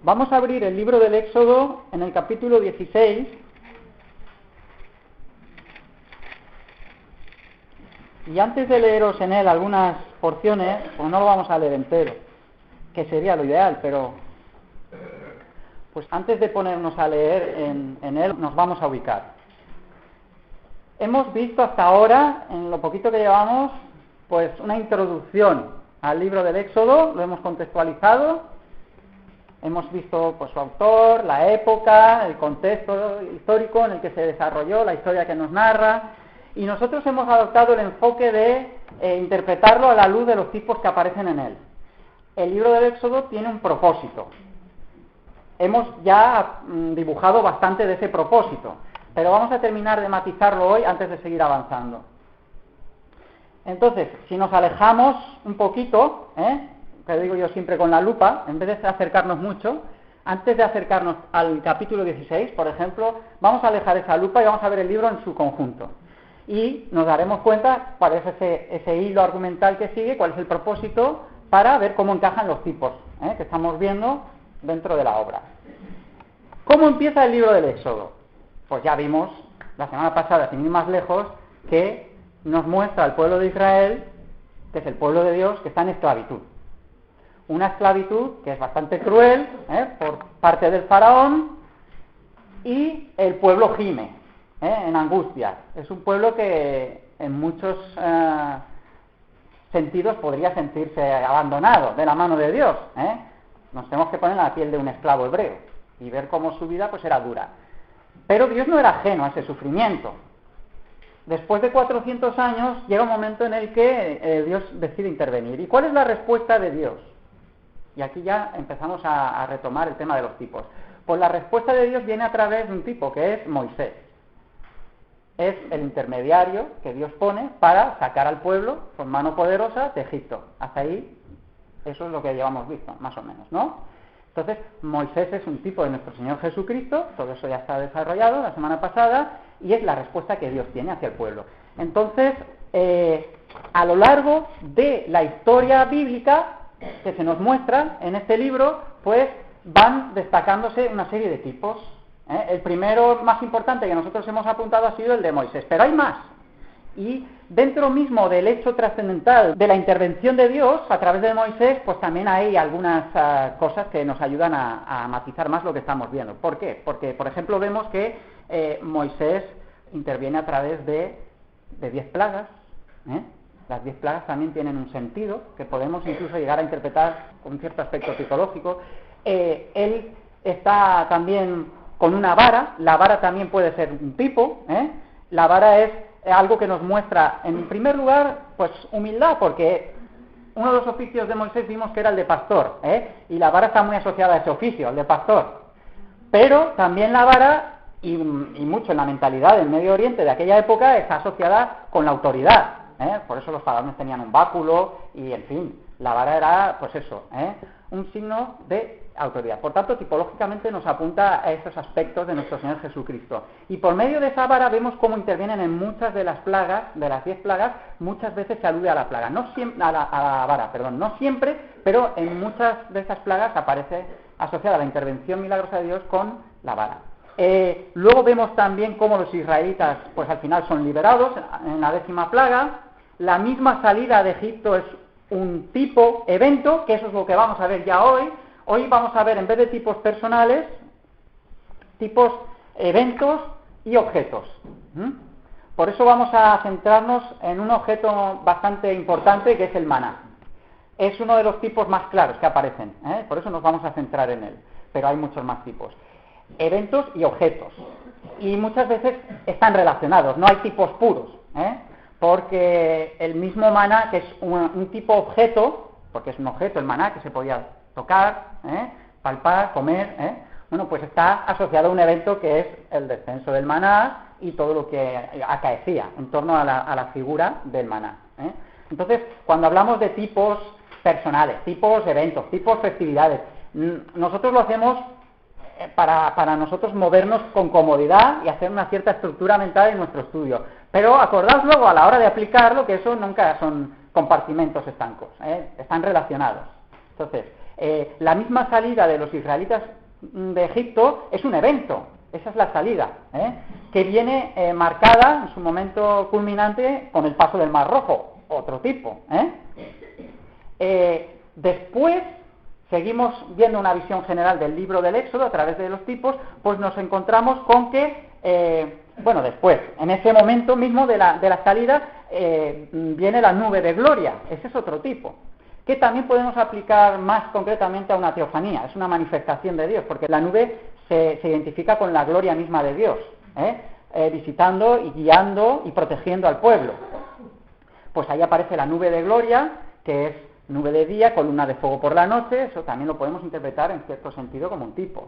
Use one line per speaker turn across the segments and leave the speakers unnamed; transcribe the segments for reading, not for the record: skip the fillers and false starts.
Vamos a abrir el libro del Éxodo en el capítulo 16. Y antes de leeros en él algunas porciones, pues no lo vamos a leer entero, que sería lo ideal, pero pues antes de ponernos a leer en él, nos vamos a ubicar. Hemos visto hasta ahora, en lo poquito que llevamos, pues una introducción al libro del Éxodo, lo hemos contextualizado, hemos visto pues su autor, la época, el contexto histórico en el que se desarrolló, la historia que nos narra, y nosotros hemos adoptado el enfoque de interpretarlo a la luz de los tipos que aparecen en él. El libro del Éxodo tiene un propósito. Hemos ya dibujado bastante de ese propósito, pero vamos a terminar de matizarlo hoy antes de seguir avanzando. Entonces, si nos alejamos un poquito, que digo yo siempre con la lupa, en vez de acercarnos mucho, antes de acercarnos al capítulo 16, por ejemplo, vamos a alejar esa lupa y vamos a ver el libro en su conjunto. Y nos daremos cuenta cuál es ese hilo argumental que sigue, cuál es el propósito, para ver cómo encajan los tipos que estamos viendo dentro de la obra. ¿Cómo empieza el libro del Éxodo? Pues ya vimos la semana pasada, sin ir más lejos, que nos muestra al pueblo de Israel, que es el pueblo de Dios, que está en esclavitud. Una esclavitud que es bastante cruel por parte del faraón, y el pueblo gime en angustia. Es un pueblo que en muchos sentidos podría sentirse abandonado de la mano de Dios. Nos tenemos que poner en la piel de un esclavo hebreo y ver cómo su vida pues era dura. Pero Dios no era ajeno a ese sufrimiento. Después de 400 años llega un momento en el que Dios decide intervenir. ¿Y cuál es la respuesta de Dios? Y aquí ya empezamos a retomar el tema de los tipos. Pues la respuesta de Dios viene a través de un tipo, que es Moisés. Es el intermediario que Dios pone para sacar al pueblo con mano poderosa de Egipto. Hasta ahí, eso es lo que llevamos visto, más o menos, ¿no? Entonces, Moisés es un tipo de nuestro Señor Jesucristo, todo eso ya está desarrollado la semana pasada, y es la respuesta que Dios tiene hacia el pueblo. Entonces, a lo largo de la historia bíblica que se nos muestra en este libro, pues van destacándose una serie de tipos. El primero más importante que nosotros hemos apuntado ha sido el de Moisés, pero hay más. Y dentro mismo del hecho trascendental de la intervención de Dios a través de Moisés, pues también hay algunas cosas que nos ayudan a matizar más lo que estamos viendo. ¿Por qué? Porque, por ejemplo, vemos que Moisés interviene a través de 10 plagas. Las 10 plagas también tienen un sentido que podemos incluso llegar a interpretar con un cierto aspecto psicológico. Él está también con una vara. La vara también puede ser un tipo. La vara es algo que nos muestra, en primer lugar, pues humildad, porque uno de los oficios de Moisés vimos que era el de pastor, y la vara está muy asociada a ese oficio, el de pastor. Pero también la vara, y mucho en la mentalidad del Medio Oriente de aquella época, está asociada con la autoridad. Por eso los faraones tenían un báculo, y en fin, la vara era, pues eso, un signo de autoridad. Por tanto, tipológicamente nos apunta a esos aspectos de nuestro Señor Jesucristo. Y por medio de esa vara vemos cómo intervienen en muchas de las plagas, de las 10 plagas, muchas veces se alude a la plaga, no siempre, a la vara, perdón, no siempre, pero en muchas de esas plagas aparece asociada la intervención milagrosa de Dios con la vara. Luego vemos también cómo los israelitas, pues al final son liberados en la 10ª plaga. La misma salida de Egipto es un tipo, evento, que eso es lo que vamos a ver ya hoy. Hoy vamos a ver, en vez de tipos personales, tipos, eventos y objetos. Por eso vamos a centrarnos en un objeto bastante importante, que es el maná. Es uno de los tipos más claros que aparecen, por eso nos vamos a centrar en él, pero hay muchos más tipos. Eventos y objetos. Y muchas veces están relacionados, no hay tipos puros, porque el mismo maná, que es un tipo objeto, porque es un objeto el maná que se podía tocar, palpar, comer, bueno, pues está asociado a un evento que es el descenso del maná y todo lo que acaecía en torno a la figura del maná. Entonces, cuando hablamos de tipos personales, tipos eventos, tipos festividades, nosotros lo hacemos para nosotros movernos con comodidad y hacer una cierta estructura mental en nuestro estudio. Pero acordaos luego a la hora de aplicarlo que eso nunca son compartimentos estancos, están relacionados. Entonces, La misma salida de los israelitas de Egipto es un evento, esa es la salida, que viene marcada en su momento culminante con el paso del Mar Rojo, otro tipo. Después seguimos viendo una visión general del libro del Éxodo a través de los tipos, pues nos encontramos con que, después, en ese momento mismo de la salida, viene la nube de gloria, ese es otro tipo, que también podemos aplicar más concretamente a una teofanía, es una manifestación de Dios, porque la nube se identifica con la gloria misma de Dios, visitando y guiando y protegiendo al pueblo. Pues ahí aparece la nube de gloria, que es nube de día, columna de fuego por la noche, eso también lo podemos interpretar en cierto sentido como un tipo.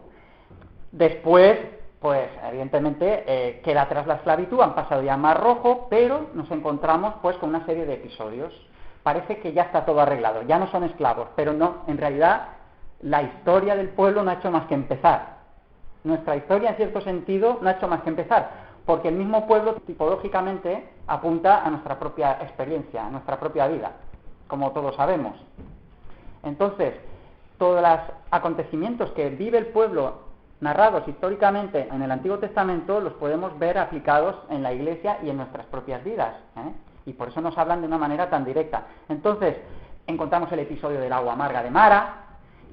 Después, pues evidentemente queda atrás la esclavitud, han pasado ya al Mar Rojo, pero nos encontramos pues con una serie de episodios. Parece que ya está todo arreglado, ya no son esclavos, pero no, en realidad la historia del pueblo no ha hecho más que empezar. Nuestra historia en cierto sentido no ha hecho más que empezar, porque el mismo pueblo tipológicamente apunta a nuestra propia experiencia, a nuestra propia vida, como todos sabemos. Entonces, todos los acontecimientos que vive el pueblo narrados históricamente en el Antiguo Testamento los podemos ver aplicados en la Iglesia y en nuestras propias vidas, y por eso nos hablan de una manera tan directa. Entonces, encontramos el episodio del agua amarga de Mara,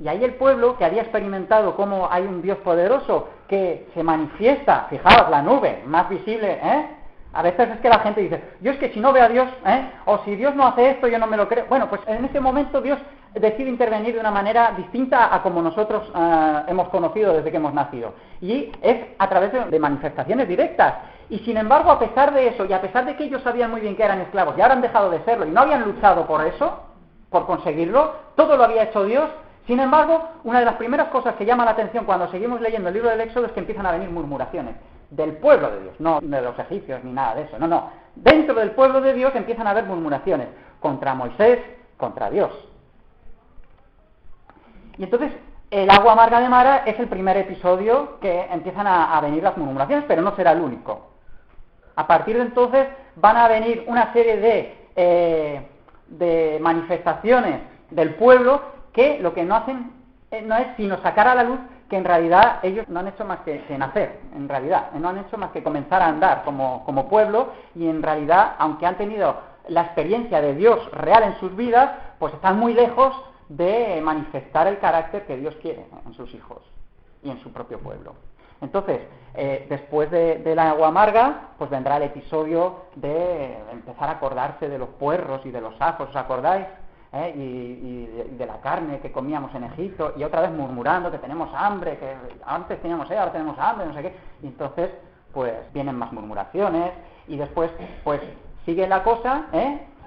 y ahí el pueblo que había experimentado cómo hay un Dios poderoso que se manifiesta, fijaos, la nube más visible, a veces es que la gente dice, yo es que si no veo a Dios, o si Dios no hace esto, yo no me lo creo. Bueno, pues en ese momento Dios decide intervenir de una manera distinta a como nosotros hemos conocido desde que hemos nacido. Y es a través de manifestaciones directas. Y sin embargo, a pesar de eso, y a pesar de que ellos sabían muy bien que eran esclavos, y ahora han dejado de serlo, y no habían luchado por eso, por conseguirlo, todo lo había hecho Dios. Sin embargo, una de las primeras cosas que llama la atención cuando seguimos leyendo el libro del Éxodo es que empiezan a venir murmuraciones del pueblo de Dios, no de los egipcios ni nada de eso, no. Dentro del pueblo de Dios empiezan a haber murmuraciones contra Moisés, contra Dios. Y entonces, el agua amarga de Mara es el primer episodio que empiezan a venir las murmuraciones, pero no será el único. A partir de entonces van a venir una serie de manifestaciones del pueblo que lo que no hacen no es sino sacar a la luz que en realidad ellos no han hecho más que nacer, en realidad, no han hecho más que comenzar a andar como pueblo, y en realidad, aunque han tenido la experiencia de Dios real en sus vidas, pues están muy lejos de manifestar el carácter que Dios quiere en sus hijos y en su propio pueblo. Entonces, después de la agua amarga, pues vendrá el episodio de empezar a acordarse de los puerros y de los ajos, ¿os acordáis? Y de la carne que comíamos en Egipto, y otra vez murmurando que tenemos hambre, que antes teníamos ahora tenemos hambre, no sé qué, y entonces pues vienen más murmuraciones, y después pues sigue la cosa,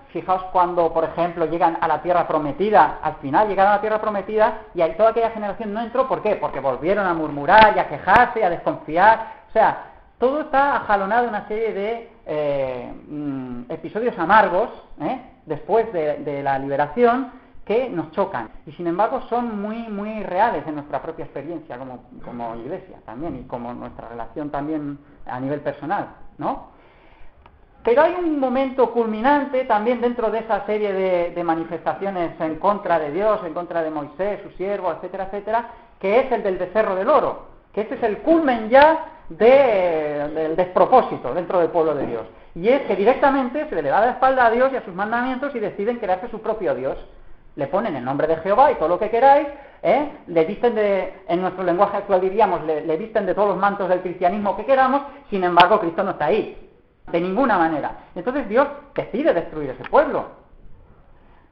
Fijaos cuando, por ejemplo, llegan a la tierra prometida, al final llegaron a la tierra prometida y toda aquella generación no entró, ¿por qué? Porque volvieron a murmurar y a quejarse y a desconfiar, o sea, todo está ajalonado en una serie de episodios amargos, después de la liberación, que nos chocan, y sin embargo son muy, muy reales en nuestra propia experiencia como iglesia también, y como nuestra relación también a nivel personal, ¿no? Pero hay un momento culminante también dentro de esa serie de manifestaciones en contra de Dios, en contra de Moisés, su siervo, etcétera, etcétera, que es el del becerro del oro, que este es el culmen ya del despropósito dentro del pueblo de Dios. Y es que directamente se le da la espalda a Dios y a sus mandamientos y deciden crearse su propio Dios. Le ponen el nombre de Jehová y todo lo que queráis, le visten en nuestro lenguaje actual diríamos, le visten de todos los mantos del cristianismo que queramos, sin embargo Cristo no está ahí. De ninguna manera. Entonces Dios decide destruir ese pueblo.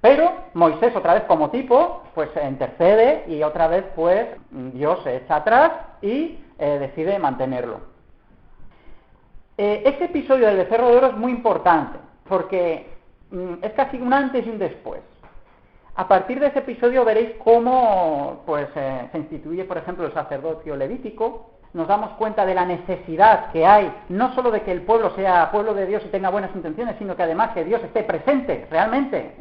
Pero Moisés, otra vez como tipo, pues intercede y otra vez pues Dios se echa atrás y decide mantenerlo. Este episodio del becerro de oro es muy importante porque es casi un antes y un después. A partir de ese episodio veréis cómo pues, se instituye, por ejemplo, el sacerdocio levítico. Nos damos cuenta de la necesidad que hay, no solo de que el pueblo sea pueblo de Dios y tenga buenas intenciones, sino que además que Dios esté presente, realmente,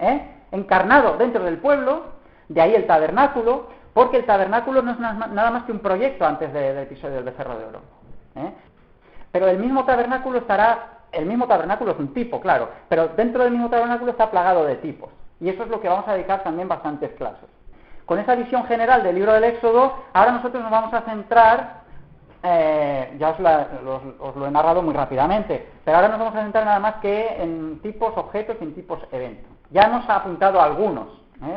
encarnado dentro del pueblo, de ahí el tabernáculo, porque el tabernáculo no es nada más que un proyecto antes del episodio del becerro de oro. Pero el mismo tabernáculo es un tipo, claro, pero dentro del mismo tabernáculo está plagado de tipos, y eso es lo que vamos a dedicar también bastantes clases. con esa visión general del libro del Éxodo, ahora nosotros nos vamos a centrar, ya os lo he narrado muy rápidamente, pero ahora nos vamos a centrar nada más que en tipos objetos y en tipos eventos. Ya hemos apuntado algunos,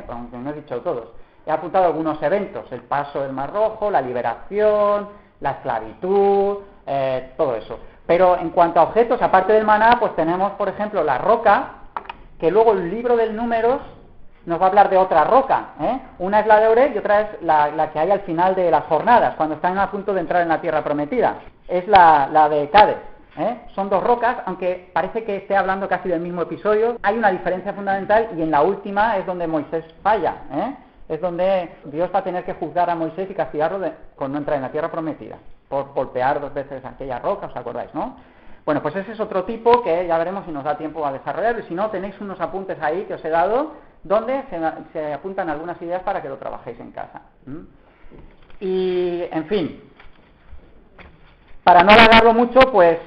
aunque no he dicho todos, he apuntado algunos eventos, el paso del Mar Rojo, la liberación, la esclavitud, todo eso. Pero en cuanto a objetos, aparte del maná, pues tenemos, por ejemplo, la roca, que luego el libro del Números nos va a hablar de otra roca, Una es la de Oreb y otra es la que hay al final de las jornadas, cuando están a punto de entrar en la tierra prometida. Es la de Cádiz, Son dos rocas, aunque parece que esté hablando casi del mismo episodio. Hay una diferencia fundamental y en la última es donde Moisés falla, Es donde Dios va a tener que juzgar a Moisés y castigarlo con no entrar en la tierra prometida, por golpear 2 veces aquella roca, ¿os acordáis, no? Bueno, pues ese es otro tipo que ya veremos si nos da tiempo a desarrollarlo, y si no, tenéis unos apuntes ahí que os he dado, donde se apuntan algunas ideas para que lo trabajéis en casa. Y, en fin, para no alargarlo mucho, pues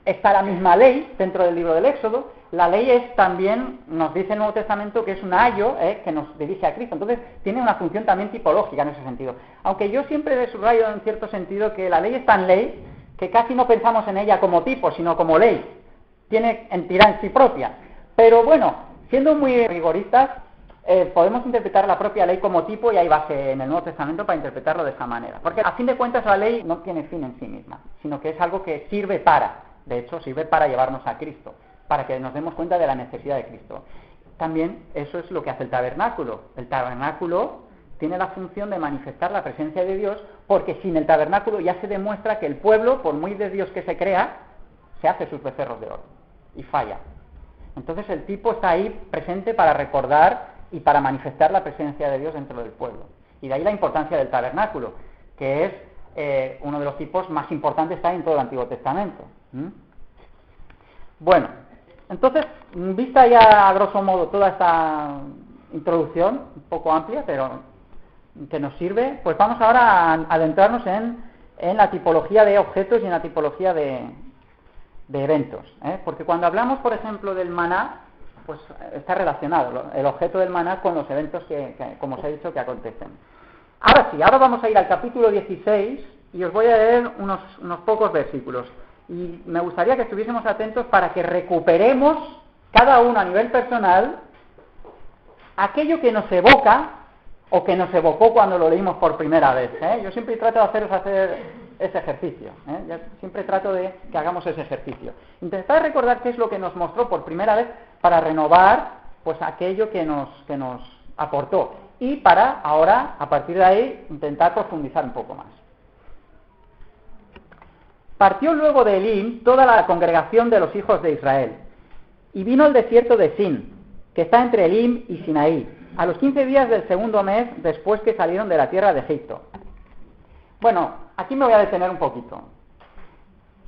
está la misma ley dentro del libro del Éxodo. La ley es también, nos dice el Nuevo Testamento, que es un ayo que nos dirige a Cristo. Entonces, tiene una función también tipológica en ese sentido. Aunque yo siempre subrayo en cierto sentido que la ley es tan ley que casi no pensamos en ella como tipo, sino como ley. Tiene entidad en sí propia. Pero bueno, siendo muy rigoristas, podemos interpretar la propia ley como tipo, y hay base en el Nuevo Testamento para interpretarlo de esa manera. Porque a fin de cuentas la ley no tiene fin en sí misma, sino que es algo que sirve de hecho, sirve para llevarnos a Cristo, para que nos demos cuenta de la necesidad de Cristo. También eso es lo que hace el tabernáculo. El tabernáculo tiene la función de manifestar la presencia de Dios, porque sin el tabernáculo ya se demuestra que el pueblo, por muy de Dios que se crea, se hace sus becerros de oro y falla. Entonces el tipo está ahí presente para recordar y para manifestar la presencia de Dios dentro del pueblo. Y de ahí la importancia del tabernáculo, que es uno de los tipos más importantes que hay en todo el Antiguo Testamento. Bueno, entonces, vista ya a grosso modo toda esta introducción, un poco amplia, pero que nos sirve, pues vamos ahora a adentrarnos en la tipología de objetos y en la tipología de eventos, porque cuando hablamos, por ejemplo, del maná, pues está relacionado el objeto del maná con los eventos que como os he dicho, que acontecen. Ahora sí, ahora vamos a ir al capítulo 16 y os voy a leer unos pocos versículos. Y me gustaría que estuviésemos atentos para que recuperemos, cada uno a nivel personal, aquello que nos evoca o que nos evocó cuando lo leímos por primera vez. Yo siempre trato de haceros hacer ese ejercicio. Yo siempre trato de que hagamos ese ejercicio. Intentar recordar qué es lo que nos mostró por primera vez para renovar pues aquello que nos aportó. Y para ahora, a partir de ahí, intentar profundizar un poco más. Partió luego de Elim toda la congregación de los hijos de Israel, y vino al desierto de Sin, que está entre Elim y Sinaí, a los 15 días del segundo mes después que salieron de la tierra de Egipto. Bueno, aquí me voy a detener un poquito.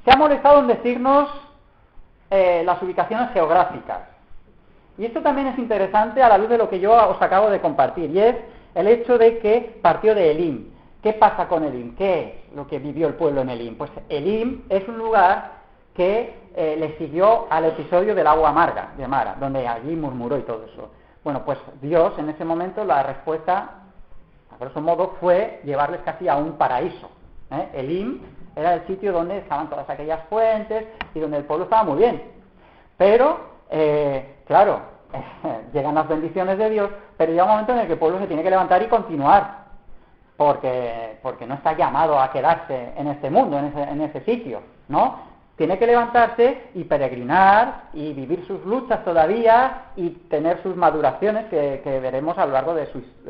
Se ha molestado en decirnos las ubicaciones geográficas, y esto también es interesante a la luz de lo que yo os acabo de compartir, y es el hecho de que partió de Elim. ¿Qué pasa con Elim? ¿Qué es lo que vivió el pueblo en Elim? Pues Elim es un lugar que le siguió al episodio del agua amarga de Mara, donde allí murmuró y todo eso. Bueno, pues Dios en ese momento, la respuesta, a grosso modo, fue llevarles casi a un paraíso. Elim era el sitio donde estaban todas aquellas fuentes y donde el pueblo estaba muy bien. Pero, claro, llegan las bendiciones de Dios, pero llega un momento en el que el pueblo se tiene que levantar y continuar. Porque no está llamado a quedarse en este mundo, en ese sitio, ¿no? Tiene que levantarse y peregrinar y vivir sus luchas todavía y tener sus maduraciones que veremos a lo largo de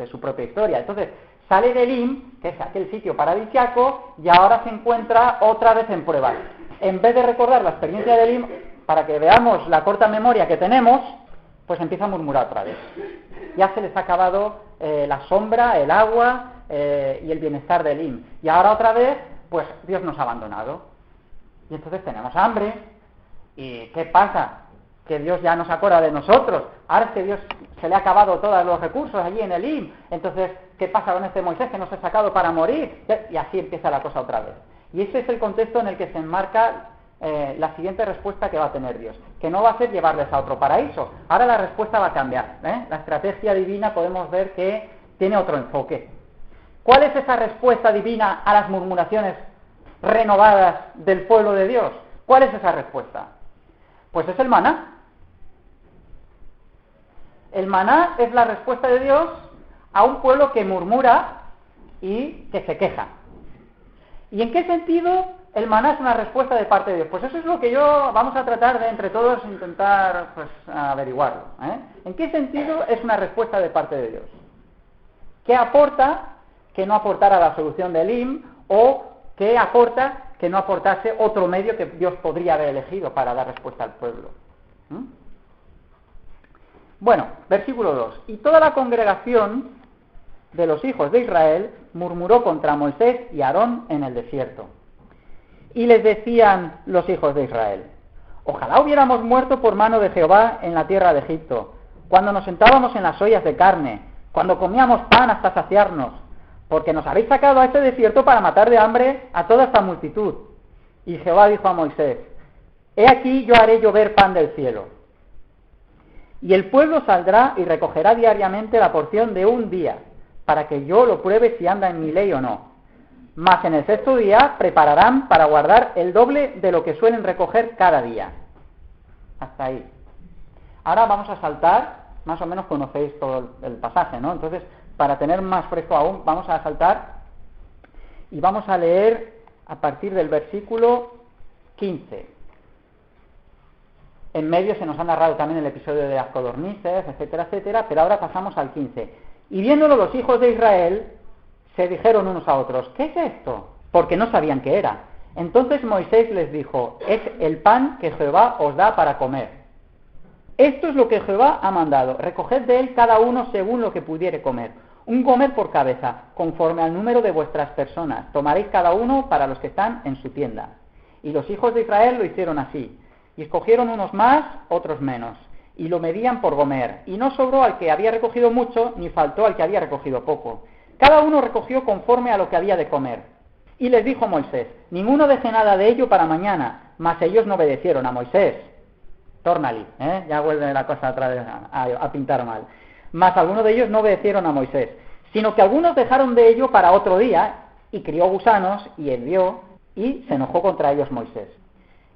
su propia historia. Entonces, sale de Elim, que es aquel sitio paradisíaco, y ahora se encuentra otra vez en pruebas. En vez de recordar la experiencia de Elim, para que veamos la corta memoria que tenemos, pues empieza a murmurar otra vez. Ya se les ha acabado la sombra, el agua y el bienestar de Elim. Y ahora otra vez, pues Dios nos ha abandonado. Y entonces tenemos hambre. ¿Y qué pasa? Que Dios ya no se acuerda de nosotros. Ahora es que Dios se le ha acabado todos los recursos allí en Elim. Entonces, ¿qué pasa con este Moisés que nos ha sacado para morir? Y así empieza la cosa otra vez. Y ese es el contexto en el que se enmarca la siguiente respuesta que va a tener Dios, que no va a ser llevarles a otro paraíso. Ahora la respuesta va a cambiar, ¿eh? La estrategia divina podemos ver que tiene otro enfoque. ¿Cuál es esa respuesta divina a las murmuraciones renovadas del pueblo de Dios? ¿Cuál es esa respuesta? Pues es el maná. El maná es la respuesta de Dios a un pueblo que murmura y que se queja. ¿Y en qué sentido el maná es una respuesta de parte de Dios? Pues eso es lo que vamos a tratar de entre todos intentar pues averiguarlo, ¿eh? ¿En qué sentido es una respuesta de parte de Dios? ¿Qué aporta que no aportara la solución de Elim, o qué aporta que no aportase otro medio que Dios podría haber elegido para dar respuesta al pueblo? Bueno, versículo 2. Y toda la congregación de los hijos de Israel murmuró contra Moisés y Aarón en el desierto. Y les decían los hijos de Israel: ojalá hubiéramos muerto por mano de Jehová en la tierra de Egipto, cuando nos sentábamos en las ollas de carne, cuando comíamos pan hasta saciarnos, porque nos habéis sacado a este desierto para matar de hambre a toda esta multitud. Y Jehová dijo a Moisés: he aquí yo haré llover pan del cielo, y el pueblo saldrá y recogerá diariamente la porción de un día, para que yo lo pruebe si anda en mi ley o no. Mas en el sexto día prepararán para guardar el doble de lo que suelen recoger cada día. Hasta ahí. Ahora vamos a saltar, más o menos conocéis todo el pasaje, ¿no? Entonces, para tener más fresco aún, vamos a saltar y vamos a leer a partir del versículo 15. En medio se nos ha narrado también el episodio de las codornices, etcétera, etcétera, pero ahora pasamos al 15. Y viéndolo los hijos de Israel, se dijeron unos a otros: ¿qué es esto? Porque no sabían qué era. Entonces Moisés les dijo: es el pan que Jehová os da para comer. Esto es lo que Jehová ha mandado: recoged de él cada uno según lo que pudiere comer, un gomer por cabeza, conforme al número de vuestras personas. Tomaréis cada uno para los que están en su tienda. Y los hijos de Israel lo hicieron así. Y escogieron unos más, otros menos, y lo medían por gomer. Y no sobró al que había recogido mucho, ni faltó al que había recogido poco. Cada uno recogió conforme a lo que había de comer. Y les dijo Moisés: ninguno deje nada de ello para mañana. Mas ellos no obedecieron a Moisés. Tórnali, ya vuelve la cosa otra vez a pintar mal. Mas algunos de ellos no obedecieron a Moisés, sino que algunos dejaron de ello para otro día, y crió gusanos, y hirvió, y se enojó contra ellos Moisés.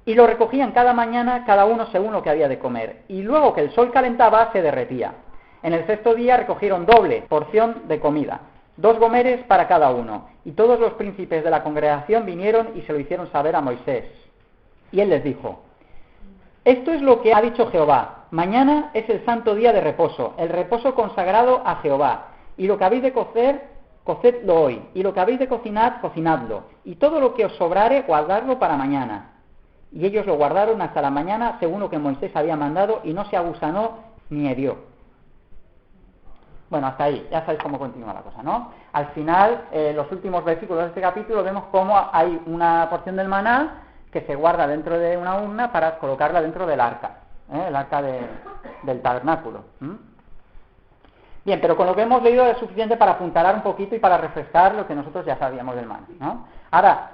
Y lo recogían cada mañana, cada uno según lo que había de comer. Y luego que el sol calentaba, se derretía. En el sexto día recogieron doble porción de comida, 2 gomeres para cada uno. Y todos los príncipes de la congregación vinieron y se lo hicieron saber a Moisés. Y él les dijo: esto es lo que ha dicho Jehová: mañana es el santo día de reposo, el reposo consagrado a Jehová. Y lo que habéis de cocer, cocedlo hoy. Y lo que habéis de cocinar, cocinadlo. Y todo lo que os sobrare, guardadlo para mañana. Y ellos lo guardaron hasta la mañana, según lo que Moisés había mandado, y no se agusanó ni herió. Bueno, hasta ahí, ya sabéis cómo continúa la cosa, ¿no? Al final, los últimos versículos de este capítulo, vemos cómo hay una porción del maná que se guarda dentro de una urna para colocarla dentro del arca, el arca del tabernáculo. Bien, pero con lo que hemos leído es suficiente para apuntalar un poquito y para refrescar lo que nosotros ya sabíamos del maná, ¿no? Ahora,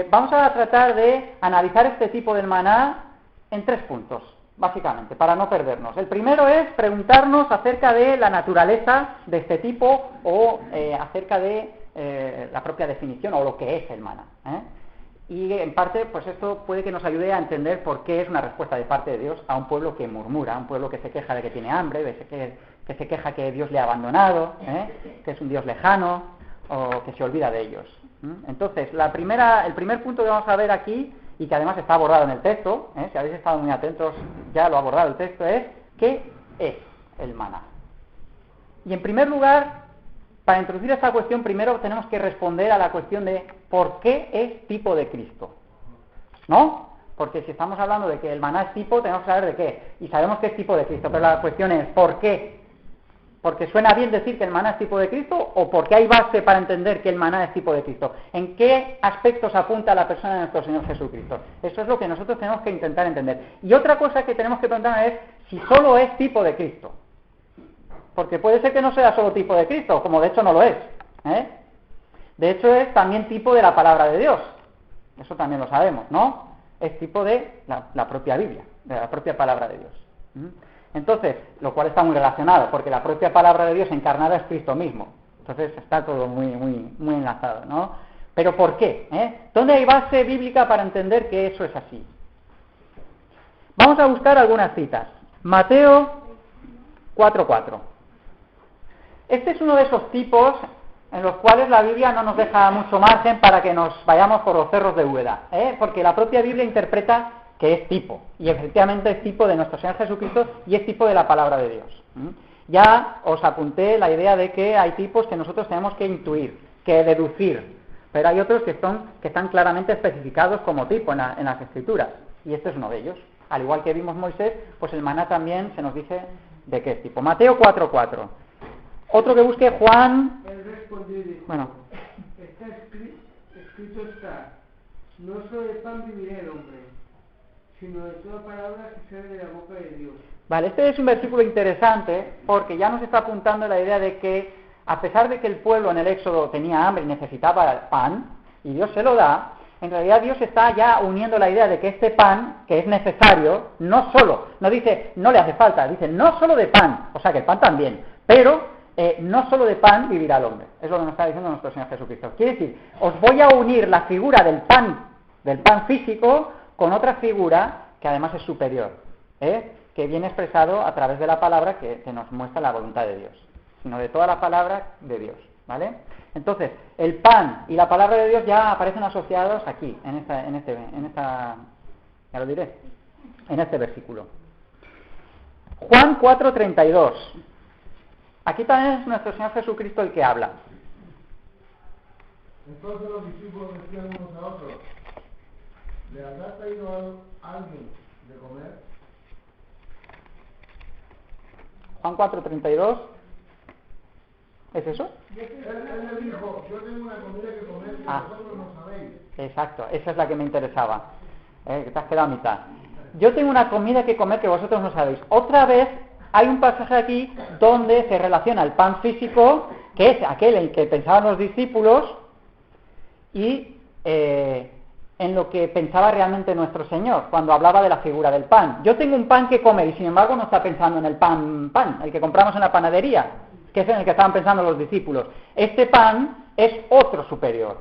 vamos a tratar de analizar este tipo del maná en 3 puntos, básicamente, para no perdernos. El primero es preguntarnos acerca de la naturaleza de este tipo o acerca de la propia definición o lo que es el maná. Y en parte, pues esto puede que nos ayude a entender por qué es una respuesta de parte de Dios a un pueblo que murmura, a un pueblo que se queja de que tiene hambre, que se queja que Dios le ha abandonado, que es un Dios lejano o que se olvida de ellos. Entonces, el primer punto que vamos a ver aquí, y que además está abordado en el texto, si habéis estado muy atentos, ya lo ha abordado el texto, es ¿qué es el maná? Y en primer lugar, para introducir esta cuestión, primero tenemos que responder a la cuestión de ¿por qué es tipo de Cristo? ¿No? Porque si estamos hablando de que el maná es tipo, tenemos que saber de qué. Y sabemos que es tipo de Cristo, pero la cuestión es ¿por qué? ¿Porque suena bien decir que el maná es tipo de Cristo o porque hay base para entender que el maná es tipo de Cristo? ¿En qué aspectos apunta la persona de nuestro Señor Jesucristo? Eso es lo que nosotros tenemos que intentar entender. Y otra cosa que tenemos que preguntar es si solo es tipo de Cristo. Porque puede ser que no sea solo tipo de Cristo, como de hecho no lo es. De hecho es también tipo de la palabra de Dios. Eso también lo sabemos, ¿no? es tipo de la propia Biblia, de la propia palabra de Dios. Entonces, lo cual está muy relacionado, porque la propia palabra de Dios encarnada es Cristo mismo. Entonces está todo muy enlazado, ¿no? ¿Pero por qué? ¿Dónde hay base bíblica para entender que eso es así? Vamos a buscar algunas citas. Mateo 4:4. Este es uno de esos tipos en los cuales la Biblia no nos deja mucho margen para que nos vayamos por los cerros de Úbeda, porque la propia Biblia interpreta que es tipo, y efectivamente es tipo de nuestro Señor Jesucristo y es tipo de la palabra de Dios. Ya os apunté la idea de que hay tipos que nosotros tenemos que intuir, que deducir, pero hay otros que están claramente especificados como tipo en las Escrituras, y este es uno de ellos. Al igual que vimos Moisés, pues el maná también se nos dice de qué es tipo. Mateo 4:4. Otro que busque, Juan...
Él respondió y dijo,
bueno,
está escrito está, no solo de pan vivirá el hombre, sino de toda palabra que sale de la boca de Dios.
Vale, este es un versículo interesante porque ya nos está apuntando la idea de que, a pesar de que el pueblo en el Éxodo tenía hambre y necesitaba pan, y Dios se lo da, en realidad Dios está ya uniendo la idea de que este pan, que es necesario, no dice no le hace falta, dice no solo de pan, o sea que el pan también, pero no solo de pan vivirá el hombre. Es lo que nos está diciendo nuestro Señor Jesucristo. Quiere decir, os voy a unir la figura del pan físico, con otra figura que además es superior, que viene expresado a través de la palabra que nos muestra la voluntad de Dios, sino de toda la palabra de Dios, ¿vale? Entonces, el pan y la palabra de Dios ya aparecen asociados aquí, ya lo diré, en este versículo. Juan 4:32. Aquí también es nuestro Señor Jesucristo el que habla.
Entonces los discípulos decían unos a otros, ¿le habrá traído alguien de comer?
Juan 4:32. ¿Es eso?
Él le dijo, yo tengo una comida que comer que vosotros no sabéis.
Exacto, esa es la que me interesaba. Que te has quedado a mitad. Yo tengo una comida que comer que vosotros no sabéis. Otra vez hay un pasaje aquí donde se relaciona el pan físico, que es aquel en que pensaban los discípulos, y en lo que pensaba realmente nuestro Señor, cuando hablaba de la figura del pan. Yo tengo un pan que comer, y sin embargo no está pensando en el pan, el que compramos en la panadería, que es en el que estaban pensando los discípulos. Este pan es otro superior,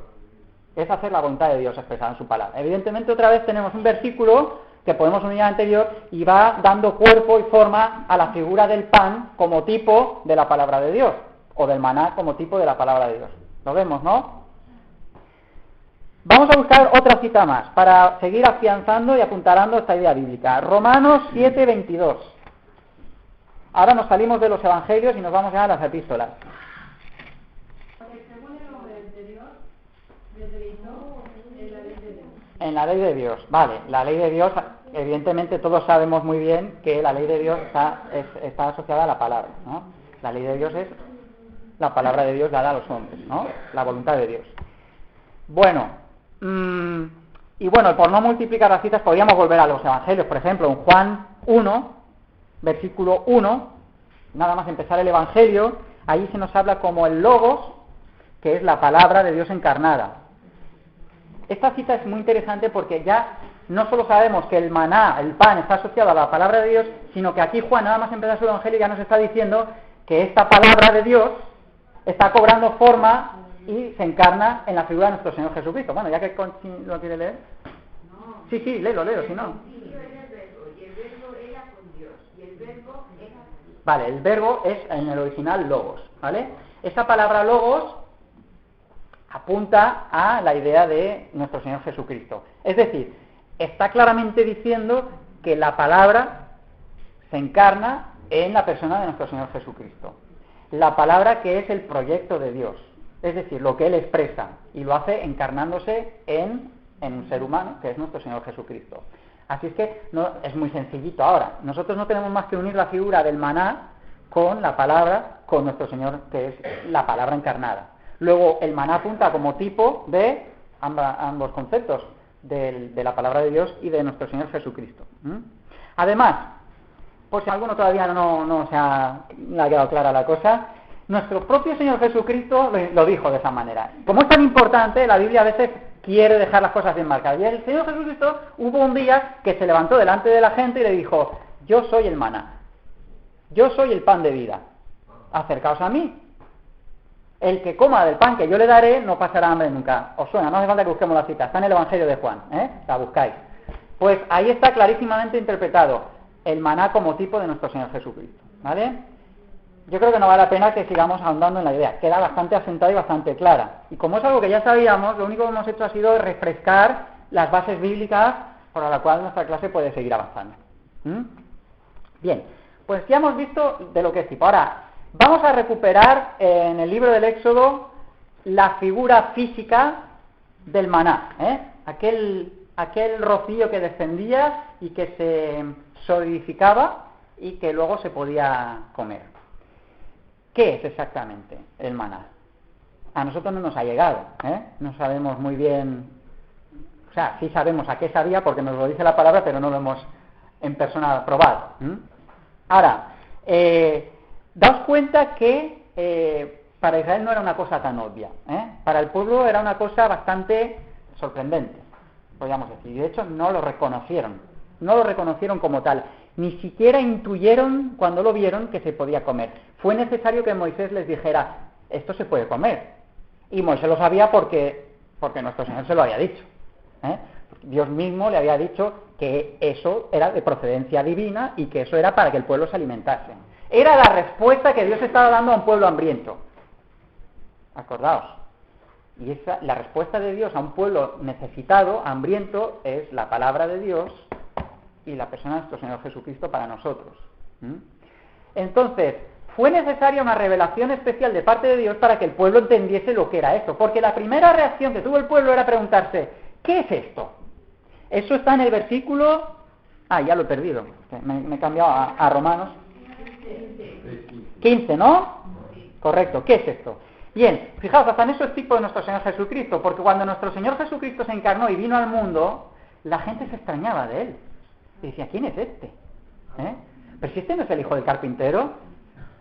es hacer la voluntad de Dios expresada en su palabra. Evidentemente otra vez tenemos un versículo que podemos unir al anterior y va dando cuerpo y forma a la figura del pan como tipo de la palabra de Dios, o del maná como tipo de la palabra de Dios. Lo vemos, ¿no? Vamos a buscar otra cita más para seguir afianzando y apuntalando esta idea bíblica. Romanos 7:22. Ahora nos salimos de los evangelios y nos vamos ya a las epístolas.
Porque según el hombre de Dios, determinó en la ley de Dios.
En la ley de Dios, vale. La ley de Dios, evidentemente todos sabemos muy bien que la ley de Dios está asociada a la palabra, ¿no? La ley de Dios es la palabra de Dios dada a los hombres, ¿no? La voluntad de Dios. Bueno, y bueno, por no multiplicar las citas podríamos volver a los evangelios. Por ejemplo, en Juan 1, versículo 1, nada más empezar el evangelio, ahí se nos habla como el Logos, que es la palabra de Dios encarnada. Esta cita es muy interesante porque ya no solo sabemos que el maná, el pan, está asociado a la palabra de Dios, sino que aquí Juan, nada más empezar su evangelio, ya nos está diciendo que esta palabra de Dios está cobrando forma y se encarna en la figura de nuestro Señor Jesucristo. Bueno, ya que lo quiere leer.
No.
Sí, léelo, si no. Vale, el verbo es en el original logos, ¿vale? Esta palabra logos apunta a la idea de nuestro Señor Jesucristo. Es decir, está claramente diciendo que la palabra se encarna en la persona de nuestro Señor Jesucristo. La palabra que es el proyecto de Dios, es decir, lo que Él expresa, y lo hace encarnándose en un ser humano, que es nuestro Señor Jesucristo. Así es que es muy sencillito ahora. Nosotros no tenemos más que unir la figura del maná con la palabra, con nuestro Señor, que es la palabra encarnada. Luego, el maná apunta como tipo de ambos conceptos, de la palabra de Dios y de nuestro Señor Jesucristo. Además, por si a alguno todavía no se ha quedado clara la cosa, nuestro propio Señor Jesucristo lo dijo de esa manera. Como es tan importante, la Biblia a veces quiere dejar las cosas bien marcadas. Y el Señor Jesucristo hubo un día que se levantó delante de la gente y le dijo, yo soy el maná, yo soy el pan de vida, acercaos a mí. El que coma del pan que yo le daré no pasará hambre nunca. Os suena, no hace falta que busquemos la cita, está en el Evangelio de Juan, la buscáis. Pues ahí está clarísimamente interpretado el maná como tipo de nuestro Señor Jesucristo, ¿vale? Yo creo que no vale la pena que sigamos ahondando en la idea, queda bastante asentada y bastante clara. Y como es algo que ya sabíamos, lo único que hemos hecho ha sido refrescar las bases bíblicas por la cual nuestra clase puede seguir avanzando. Bien, pues ya hemos visto de lo que es tipo. Ahora, vamos a recuperar en el libro del Éxodo la figura física del maná, aquel rocío que descendía y que se solidificaba y que luego se podía comer. ¿Qué es exactamente el maná? A nosotros no nos ha llegado, no sabemos muy bien, o sea, sí sabemos a qué sabía porque nos lo dice la palabra, pero no lo hemos en persona probado. Ahora, daos cuenta que para Israel no era una cosa tan obvia, para el pueblo era una cosa bastante sorprendente, podríamos decir, y de hecho no lo reconocieron como tal, ni siquiera intuyeron cuando lo vieron que se podía comer. Fue necesario que Moisés les dijera, esto se puede comer, y Moisés lo sabía porque nuestro Señor se lo había dicho, Dios mismo le había dicho que eso era de procedencia divina y que eso era para que el pueblo se alimentase. Era la respuesta que Dios estaba dando a un pueblo hambriento. Acordaos. Y la respuesta de Dios a un pueblo necesitado, hambriento, es la palabra de Dios y la persona de nuestro Señor Jesucristo para nosotros. Entonces, fue necesaria una revelación especial de parte de Dios para que el pueblo entendiese lo que era esto. Porque la primera reacción que tuvo el pueblo era preguntarse, ¿qué es esto? Eso está en el versículo... ya lo he perdido. Me he cambiado a Romanos. 15, ¿no? Correcto, ¿qué es esto? Bien, fijaos, hasta en eso es tipo de nuestro Señor Jesucristo, porque cuando nuestro Señor Jesucristo se encarnó y vino al mundo, la gente se extrañaba de él. Y decía, ¿quién es este? ¿Pero si este no es el hijo del carpintero?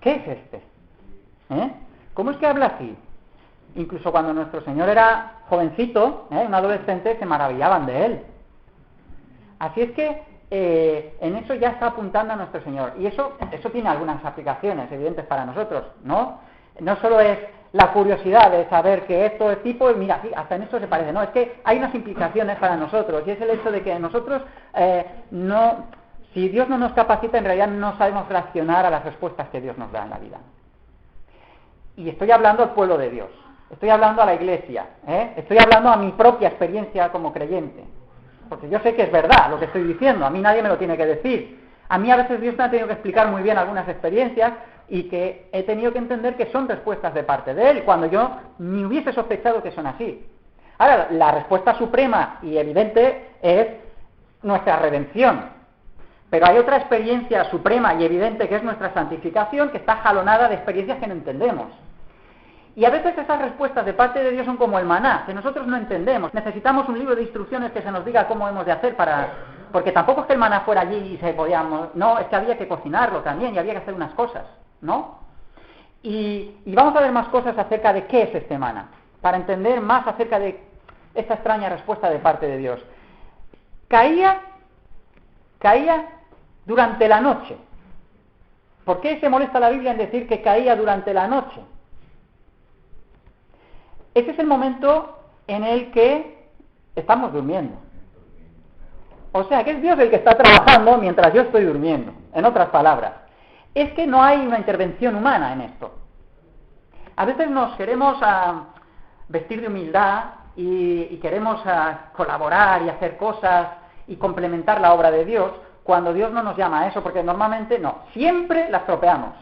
¿Qué es este? ¿Cómo es que habla así? Incluso cuando nuestro Señor era jovencito, un adolescente, se maravillaban de él. Así es que en eso ya está apuntando a nuestro Señor. Y eso tiene algunas aplicaciones evidentes para nosotros, ¿no? No solo es la curiosidad de saber que esto es tipo, y mira, sí, hasta en esto se parece, no, es que hay unas implicaciones para nosotros, y es el hecho de que nosotros si Dios no nos capacita, en realidad no sabemos reaccionar a las respuestas que Dios nos da en la vida. Y estoy hablando al pueblo de Dios, estoy hablando a la iglesia, estoy hablando a mi propia experiencia como creyente, porque yo sé que es verdad lo que estoy diciendo, a mí nadie me lo tiene que decir. A mí a veces Dios me ha tenido que explicar muy bien algunas experiencias y que he tenido que entender que son respuestas de parte de Él, cuando yo ni hubiese sospechado que son así. Ahora, la respuesta suprema y evidente es nuestra redención. Pero hay otra experiencia suprema y evidente que es nuestra santificación, que está jalonada de experiencias que no entendemos. Y a veces esas respuestas de parte de Dios son como el maná, que nosotros no entendemos. Necesitamos un libro de instrucciones que se nos diga cómo hemos de hacer porque tampoco es que el maná fuera allí y se podíamos... No, es que había que cocinarlo también y había que hacer unas cosas, ¿no? Y vamos a ver más cosas acerca de qué es este maná, para entender más acerca de esta extraña respuesta de parte de Dios. Caía durante la noche. ¿Por qué se molesta la Biblia en decir que caía durante la noche? Ese es el momento en el que estamos durmiendo. O sea, que es Dios el que está trabajando mientras yo estoy durmiendo. En otras palabras, es que no hay una intervención humana en esto. A veces nos queremos vestir de humildad y queremos colaborar y hacer cosas y complementar la obra de Dios, cuando Dios no nos llama a eso, porque normalmente no, siempre la estropeamos.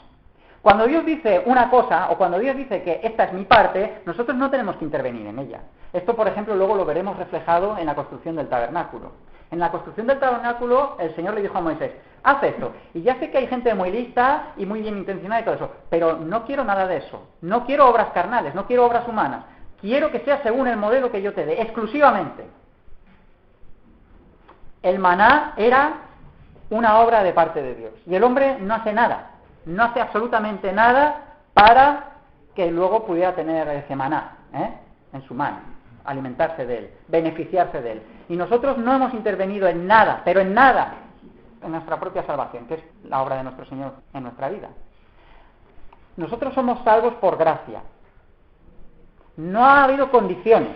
Cuando Dios dice una cosa, o cuando Dios dice que esta es mi parte, nosotros no tenemos que intervenir en ella. Esto, por ejemplo, luego lo veremos reflejado en la construcción del tabernáculo. En la construcción del tabernáculo, el Señor le dijo a Moisés, haz esto. Y ya sé que hay gente muy lista y muy bien intencionada y todo eso, pero no quiero nada de eso. No quiero obras carnales, no quiero obras humanas. Quiero que sea según el modelo que yo te dé, exclusivamente. El maná era una obra de parte de Dios. Y el hombre no hace nada, no hace absolutamente nada para que luego pudiera tener ese maná en su mano. alimentarse de él, beneficiarse de él. Y nosotros no hemos intervenido en nada, pero en nada, en nuestra propia salvación, que es la obra de nuestro Señor en nuestra vida. Nosotros somos salvos por gracia. No ha habido condiciones.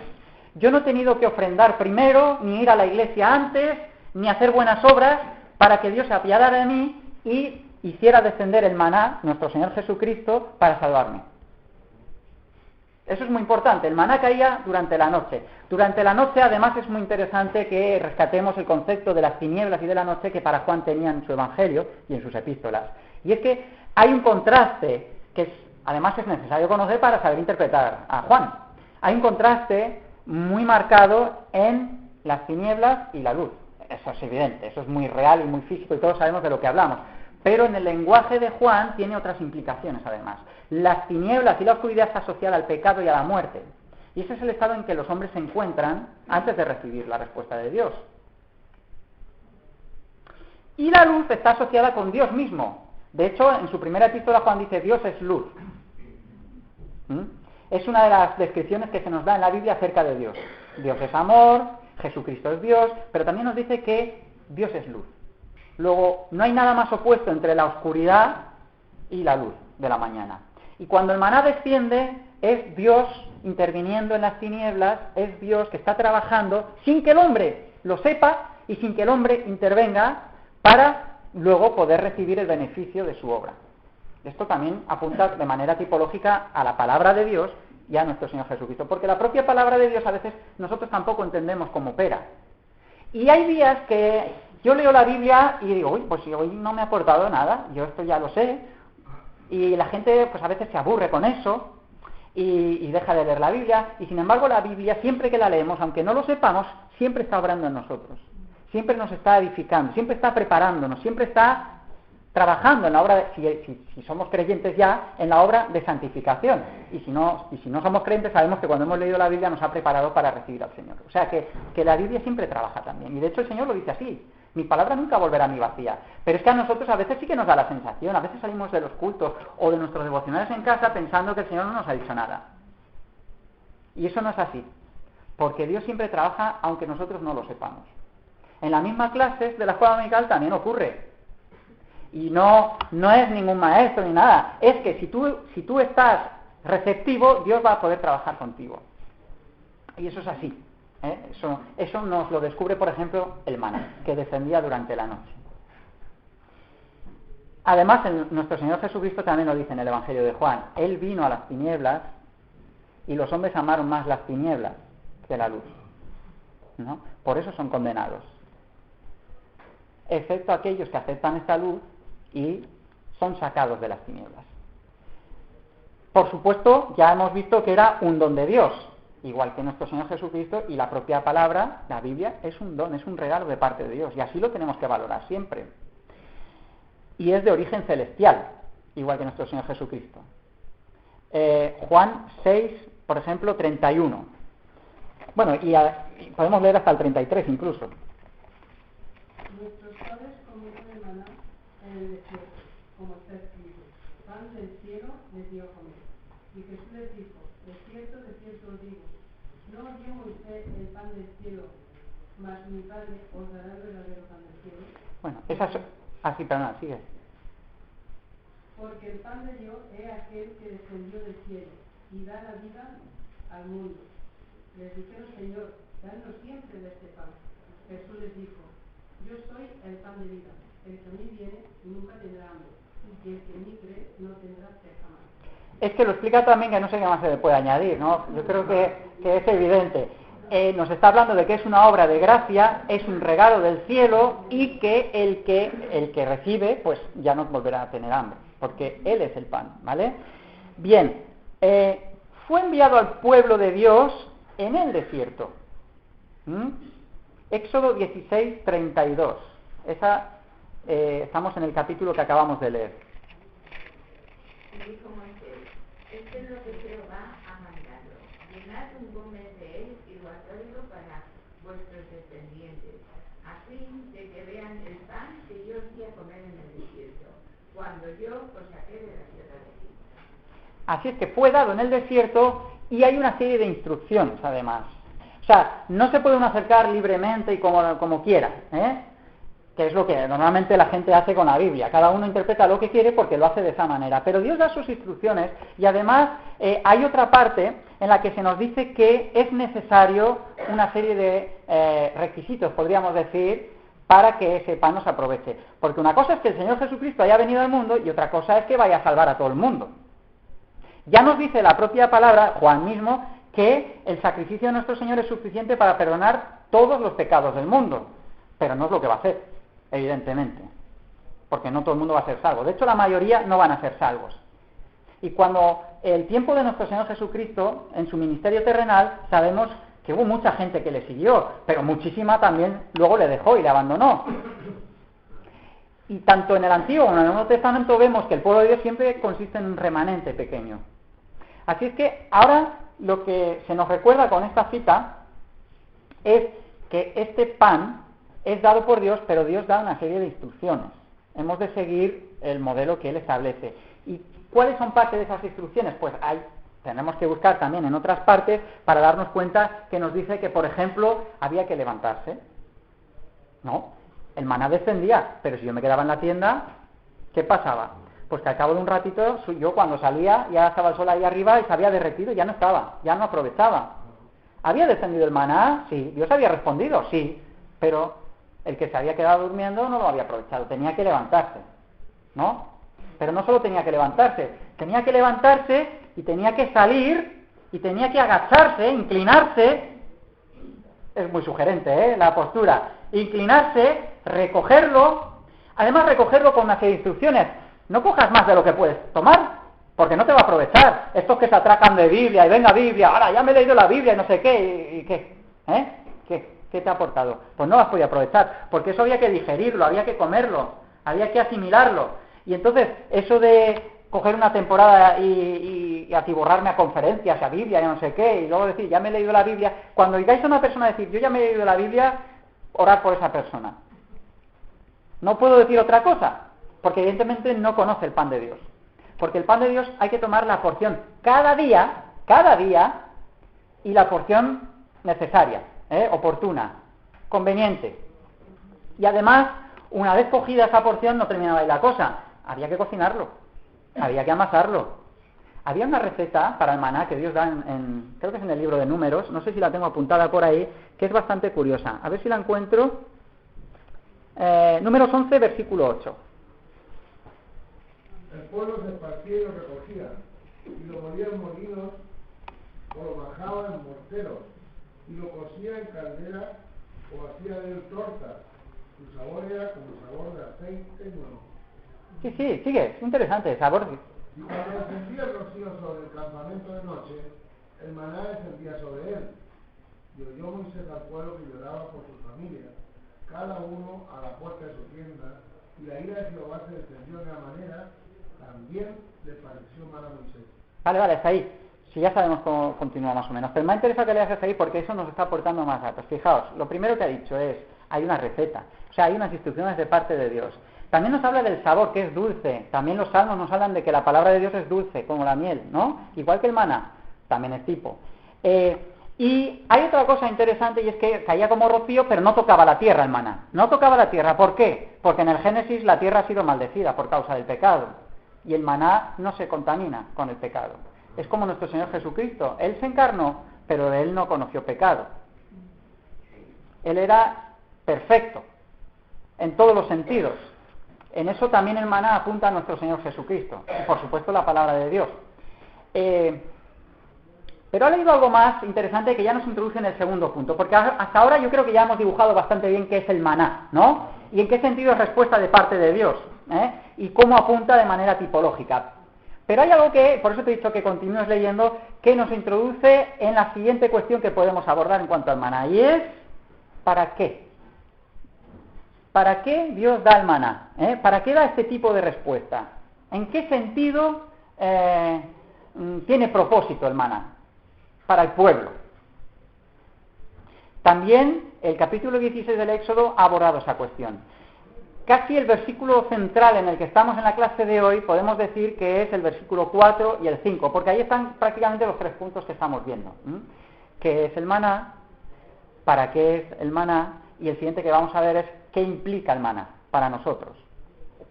Yo no he tenido que ofrendar primero, ni ir a la iglesia antes, ni hacer buenas obras para que Dios se apiadara de mí y hiciera descender el maná, nuestro Señor Jesucristo, para salvarme. Eso es muy importante. El maná caía durante la noche. Durante la noche, además, es muy interesante que rescatemos el concepto de las tinieblas y de la noche que para Juan tenía en su Evangelio y en sus epístolas. Y es que hay un contraste que además es necesario conocer para saber interpretar a Juan. Hay un contraste muy marcado en las tinieblas y la luz. Eso es evidente, eso es muy real y muy físico y todos sabemos de lo que hablamos. Pero en el lenguaje de Juan tiene otras implicaciones además. Las tinieblas y la oscuridad está asociada al pecado y a la muerte. Y ese es el estado en que los hombres se encuentran antes de recibir la respuesta de Dios. Y la luz está asociada con Dios mismo. De hecho, en su primera epístola Juan dice, Dios es luz. Es una de las descripciones que se nos da en la Biblia acerca de Dios. Dios es amor, Jesucristo es Dios, pero también nos dice que Dios es luz. Luego, no hay nada más opuesto entre la oscuridad y la luz de la mañana. Y cuando el maná desciende, es Dios interviniendo en las tinieblas, es Dios que está trabajando sin que el hombre lo sepa y sin que el hombre intervenga para luego poder recibir el beneficio de su obra. Esto también apunta de manera tipológica a la palabra de Dios y a nuestro Señor Jesucristo, porque la propia palabra de Dios a veces nosotros tampoco entendemos cómo opera. Y hay días que yo leo la Biblia y digo, uy, pues si hoy no me ha aportado nada, yo esto ya lo sé, y la gente pues a veces se aburre con eso y deja de leer la Biblia, y sin embargo la Biblia, siempre que la leemos, aunque no lo sepamos, siempre está obrando en nosotros, siempre nos está edificando, siempre está preparándonos, siempre está trabajando en la obra, si somos creyentes ya, en la obra de santificación. Y si no somos creyentes, sabemos que cuando hemos leído la Biblia nos ha preparado para recibir al Señor. O sea que la Biblia siempre trabaja también. Y de hecho el Señor lo dice así, mi palabra nunca volverá a mí vacía. Pero es que a nosotros a veces sí que nos da la sensación, a veces salimos de los cultos o de nuestros devocionales en casa pensando que el Señor no nos ha dicho nada. Y eso no es así. Porque Dios siempre trabaja aunque nosotros no lo sepamos. En las mismas clases de la escuela dominical también ocurre. Y no es ningún maestro ni nada. Es que si tú estás receptivo, Dios va a poder trabajar contigo. Y eso es así. Eso nos lo descubre, por ejemplo, el maná, que descendía durante la noche. Además, nuestro Señor Jesucristo también lo dice en el Evangelio de Juan. Él vino a las tinieblas y los hombres amaron más las tinieblas que la luz, ¿no? Por eso son condenados. Excepto aquellos que aceptan esta luz y son sacados de las tinieblas. Por supuesto, ya hemos visto que era un don de Dios, igual que nuestro Señor Jesucristo, y la propia palabra, la Biblia, es un don, es un regalo de parte de Dios, y así lo tenemos que valorar siempre. Y es de origen celestial, igual que nuestro Señor Jesucristo. Juan 6, por ejemplo, 31. Bueno, y podemos leer hasta el 33 incluso.
Nuestros padres comieron el maná en el desierto, como está escrito, pan del cielo les dio a comer. Y Jesús les dijo, de cierto os digo, no os dio Moisés el pan del cielo, mas mi Padre os dará el verdadero pan del cielo.
Bueno, esas... sí, perdón, sigue.
Porque el pan de Dios es aquel que descendió del cielo y da la vida al mundo. Les dijeron, Señor, danos siempre de este pan. Jesús les dijo, yo soy el pan de vida. El que a mí viene nunca tendrá hambre, y el que en mí cree no tendrá sed jamás.
Es que lo explica también, que no sé qué más se le puede añadir, ¿no? Yo creo que es evidente. Nos está hablando de que es una obra de gracia, es un regalo del cielo, y que el que recibe, pues ya no volverá a tener hambre, porque Él es el pan, ¿vale? Bien, fue enviado al pueblo de Dios en el desierto. Éxodo 16, 32. Estamos en el capítulo que acabamos de leer.
Y dijo Moisés, esto es lo que Jehová ha mandado. Llenad un gómez de él y guardadlo para vuestros descendientes, a fin de que vean el pan que yo os di a comer en el desierto, cuando yo os saqué de la tierra de Egipto.
Así es que fue dado en el desierto y hay una serie de instrucciones además. O sea, no se puede uno acercar libremente y como quiera, que es lo que normalmente la gente hace con la Biblia. Cada uno interpreta lo que quiere porque lo hace de esa manera. Pero Dios da sus instrucciones y además hay otra parte en la que se nos dice que es necesario una serie de requisitos, podríamos decir, para que ese pan nos aproveche. Porque una cosa es que el Señor Jesucristo haya venido al mundo y otra cosa es que vaya a salvar a todo el mundo. Ya nos dice la propia palabra, Juan mismo, que el sacrificio de nuestro Señor es suficiente para perdonar todos los pecados del mundo. Pero no es lo que va a hacer, evidentemente. Porque no todo el mundo va a ser salvo. De hecho, la mayoría no van a ser salvos. Y cuando el tiempo de nuestro Señor Jesucristo, en su ministerio terrenal, sabemos que hubo mucha gente que le siguió, pero muchísima también luego le dejó y le abandonó. Y tanto en el Antiguo como en el Nuevo Testamento vemos que el pueblo de Dios siempre consiste en un remanente pequeño. Así es que ahora lo que se nos recuerda con esta cita es que este pan es dado por Dios, pero Dios da una serie de instrucciones. Hemos de seguir el modelo que Él establece. ¿Y cuáles son parte de esas instrucciones? Pues tenemos que buscar también en otras partes para darnos cuenta que nos dice que, por ejemplo, había que levantarse. No, el maná descendía, pero si yo me quedaba en la tienda, ¿qué pasaba? Pues que al cabo de un ratito, yo cuando salía, ya estaba el sol ahí arriba y se había derretido, ya no estaba, ya no aprovechaba. ¿Había descendido el maná? Sí. ¿Dios había respondido? Sí. Pero el que se había quedado durmiendo no lo había aprovechado, tenía que levantarse, ¿no? Pero no solo tenía que levantarse y tenía que salir y tenía que agacharse, inclinarse. Es muy sugerente, la postura. Inclinarse, recogerlo, además recogerlo con una serie de instrucciones. No cojas más de lo que puedes tomar, porque no te va a aprovechar. Estos que se atracan de Biblia, y venga Biblia, ahora ya me he leído la Biblia y no sé qué, y qué, ¿qué te ha aportado? Pues no vas a poder aprovechar, porque eso había que digerirlo, había que comerlo, había que asimilarlo. Y entonces, eso de coger una temporada y atiborrarme a conferencias, a Biblia, y no sé qué, y luego decir, ya me he leído la Biblia, cuando oigáis a una persona decir, yo ya me he leído la Biblia, orad por esa persona. No puedo decir otra cosa, porque evidentemente no conoce el pan de Dios. Porque el pan de Dios hay que tomar la porción cada día, y la porción necesaria, oportuna, conveniente. Y además, una vez cogida esa porción, no terminaba ahí la cosa. Había que cocinarlo, había que amasarlo. Había una receta para el maná que Dios da creo que es en el libro de Números, no sé si la tengo apuntada por ahí, que es bastante curiosa. A ver si la encuentro. Números 11, versículo 8.
El pueblo se esparcía y lo recogía, y lo molía en molinos, o lo majaba en morteros, y lo cocía en caldera, o hacía de él tortas. Su sabor era como el sabor de aceite nuevo.
Sí, sigue, es interesante, sabor.
Y cuando descendía el rocío sobre el campamento de noche, el maná descendía sobre él. Y oyó Moisés al pueblo que lloraba por su familia, cada uno a la puerta de su tienda, y la ira de Jehová se descendió de la manera, también le pareció mal a Moisés.
Vale, está ahí. Si ya sabemos cómo continúa más o menos. Pero me interesa que leas ahí porque eso nos está aportando más datos. Fijaos, lo primero que ha dicho es, hay una receta, o sea, hay unas instrucciones de parte de Dios. También nos habla del sabor, que es dulce. También los salmos nos hablan de que la palabra de Dios es dulce, como la miel, ¿no? Igual que el maná, también es tipo. Y hay otra cosa interesante y es que caía como rocío, pero no tocaba la tierra el maná. No tocaba la tierra, ¿por qué? Porque en el Génesis la tierra ha sido maldecida por causa del pecado. Y el maná no se contamina con el pecado. Es como nuestro Señor Jesucristo. Él se encarnó, pero Él no conoció pecado. Él era perfecto, en todos los sentidos. En eso también el maná apunta a nuestro Señor Jesucristo. Y por supuesto la palabra de Dios. Pero ha leído algo más interesante que ya nos introduce en el segundo punto. Porque hasta ahora yo creo que ya hemos dibujado bastante bien qué es el maná, ¿no? Y en qué sentido es respuesta de parte de Dios. Y cómo apunta de manera tipológica. Pero hay algo que, por eso te he dicho que continúes leyendo, que nos introduce en la siguiente cuestión que podemos abordar en cuanto al maná. Y es, ¿para qué? ¿Para qué Dios da el maná? ¿Para qué da este tipo de respuesta? ¿En qué sentido tiene propósito el maná? Para el pueblo. También el capítulo 16 del Éxodo ha abordado esa cuestión. Casi el versículo central en el que estamos en la clase de hoy podemos decir que es el versículo 4 y el 5, porque ahí están prácticamente los 3 puntos que estamos viendo. Que es el maná, para qué es el maná, y el siguiente que vamos a ver es qué implica el maná para nosotros,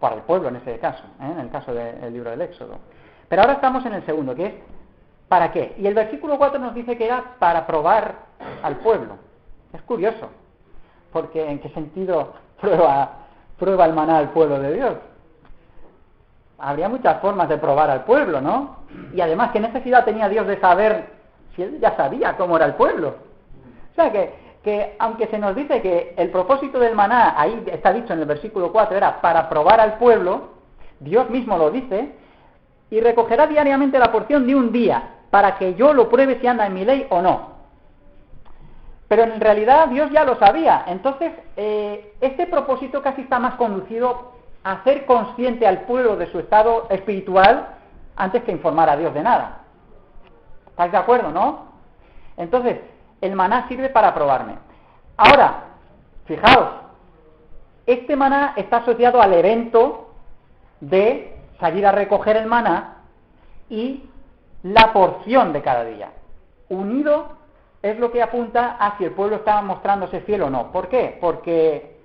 para el pueblo en ese caso, en el caso del libro del Éxodo. Pero ahora estamos en el segundo, que es ¿para qué? Y el versículo 4 nos dice que era para probar al pueblo. Es curioso, porque ¿en qué sentido prueba el maná al pueblo de Dios? Habría muchas formas de probar al pueblo, ¿no? Y además, ¿qué necesidad tenía Dios de saber si él ya sabía cómo era el pueblo? O sea, que aunque se nos dice que el propósito del maná, ahí está dicho en el versículo 4, era para probar al pueblo, Dios mismo lo dice, y recogerá diariamente la porción de un día, para que yo lo pruebe si anda en mi ley o no. Pero en realidad Dios ya lo sabía. Entonces, este propósito casi está más conducido a hacer consciente al pueblo de su estado espiritual antes que informar a Dios de nada. ¿Estáis de acuerdo, no? Entonces, el maná sirve para probarme. Ahora, fijaos, este maná está asociado al evento de salir a recoger el maná y la porción de cada día. Unido es lo que apunta a si el pueblo está mostrándose fiel o no. ¿Por qué? Porque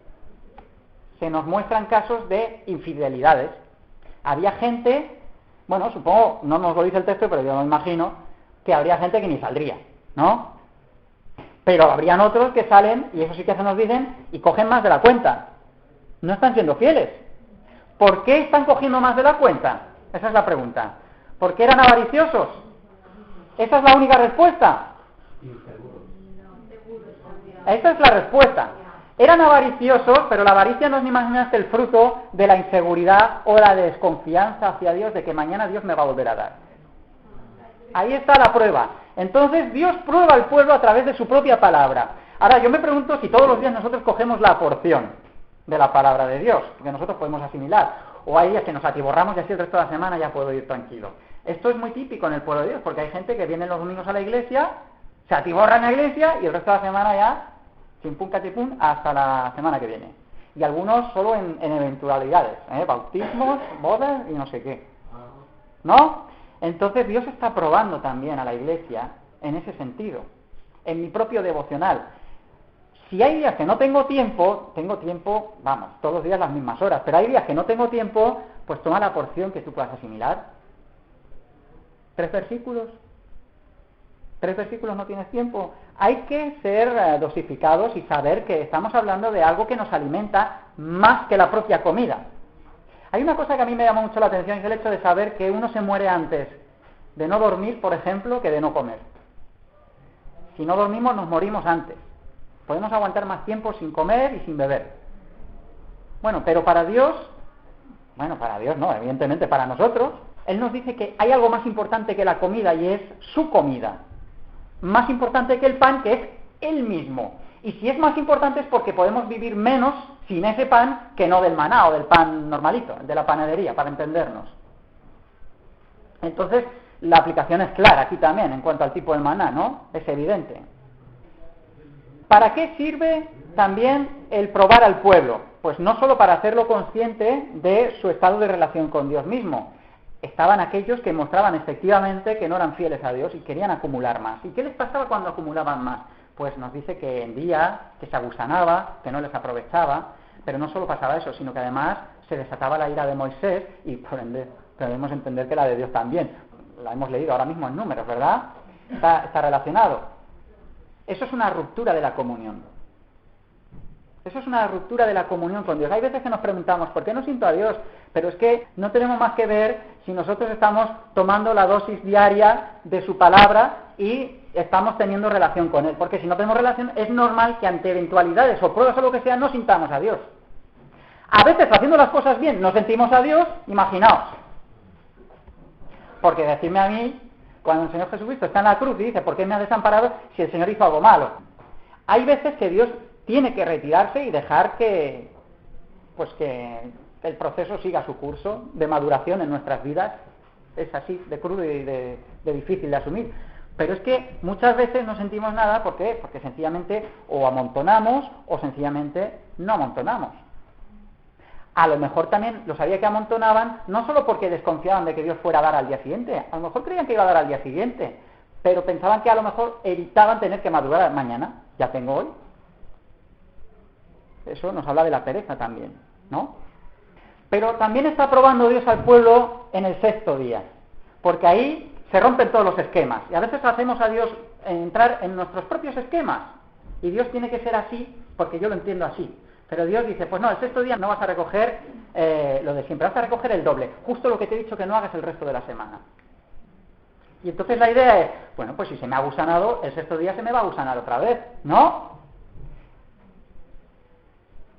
se nos muestran casos de infidelidades. Había gente, bueno, supongo, no nos lo dice el texto, pero yo me imagino, que habría gente que ni saldría, ¿no? Pero habrían otros que salen, y eso sí que se nos dicen, y cogen más de la cuenta. No están siendo fieles. ¿Por qué están cogiendo más de la cuenta? Esa es la pregunta. ¿Por qué eran avariciosos? Esa es la única respuesta. Esa es la respuesta. Eran avariciosos, pero la avaricia no es ni más ni menos el fruto de la inseguridad o la desconfianza hacia Dios de que mañana Dios me va a volver a dar. Ahí está la prueba. Entonces Dios prueba al pueblo a través de su propia palabra. Ahora yo me pregunto si todos los días nosotros cogemos la porción de la palabra de Dios, que nosotros podemos asimilar, o hay días que nos atiborramos y así el resto de la semana ya puedo ir tranquilo. Esto es muy típico en el pueblo de Dios, porque hay gente que viene los domingos a la iglesia, se atiborra en la iglesia y el resto de la semana ya, chimpum catipum, hasta la semana que viene. Y algunos solo en eventualidades, bautismos, bodas y no sé qué. ¿No? Entonces Dios está probando también a la iglesia en ese sentido, en mi propio devocional. Si hay días que no tengo tiempo, vamos, todos los días las mismas horas, pero hay días que no tengo tiempo, pues toma la porción que tú puedas asimilar. 3 versículos. 3 versículos no tienes tiempo. Hay que ser dosificados y saber que estamos hablando de algo que nos alimenta más que la propia comida. Hay una cosa que a mí me llama mucho la atención, es el hecho de saber que uno se muere antes de no dormir, por ejemplo, que de no comer. Si no dormimos, nos morimos antes. Podemos aguantar más tiempo sin comer y sin beber. Bueno, pero para Dios no, evidentemente para nosotros, Él nos dice que hay algo más importante que la comida y es su comida. Más importante que el pan, que es Él mismo. Y si es más importante es porque podemos vivir menos sin ese pan que no del maná o del pan normalito, de la panadería, para entendernos. Entonces, la aplicación es clara aquí también en cuanto al tipo de maná, ¿no? Es evidente. ¿Para qué sirve también el probar al pueblo? Pues no solo para hacerlo consciente de su estado de relación con Dios mismo. Estaban aquellos que mostraban efectivamente que no eran fieles a Dios y querían acumular más. ¿Y qué les pasaba cuando acumulaban más? Pues nos dice que hendía, que se agusanaba, que no les aprovechaba, pero no solo pasaba eso, sino que además se desataba la ira de Moisés y por ende debemos entender que la de Dios también. La hemos leído ahora mismo en Números, ¿verdad? Está relacionado. Eso es una ruptura de la comunión. Eso es una ruptura de la comunión con Dios. Hay veces que nos preguntamos, ¿por qué no siento a Dios? Pero es que no tenemos más que ver si nosotros estamos tomando la dosis diaria de su palabra y estamos teniendo relación con Él. Porque si no tenemos relación, es normal que ante eventualidades o pruebas o lo que sea, no sintamos a Dios. A veces, haciendo las cosas bien, no sentimos a Dios, imaginaos. Porque decirme a mí, cuando el Señor Jesucristo está en la cruz y dice, ¿por qué me ha desamparado si el Señor hizo algo malo? Hay veces que Dios tiene que retirarse y dejar que el proceso siga su curso de maduración en nuestras vidas. Es así, de crudo y de difícil de asumir. Pero es que muchas veces no sentimos nada, ¿por qué? Porque sencillamente o amontonamos o sencillamente no amontonamos. A lo mejor también los había que amontonaban, no solo porque desconfiaban de que Dios fuera a dar al día siguiente, a lo mejor creían que iba a dar al día siguiente, pero pensaban que a lo mejor evitaban tener que madurar mañana. ya tengo hoy. Eso nos habla de la pereza también, ¿no? Pero también está probando Dios al pueblo en el sexto día, porque ahí se rompen todos los esquemas, y a veces hacemos a Dios entrar en nuestros propios esquemas, y Dios tiene que ser así, porque yo lo entiendo así. Pero Dios dice, pues no, el sexto día no vas a recoger lo de siempre, vas a recoger el doble, justo lo que te he dicho que no hagas el resto de la semana. Y entonces la idea es, bueno, pues si se me ha gusanado, el sexto día se me va a gusanar otra vez, ¿no?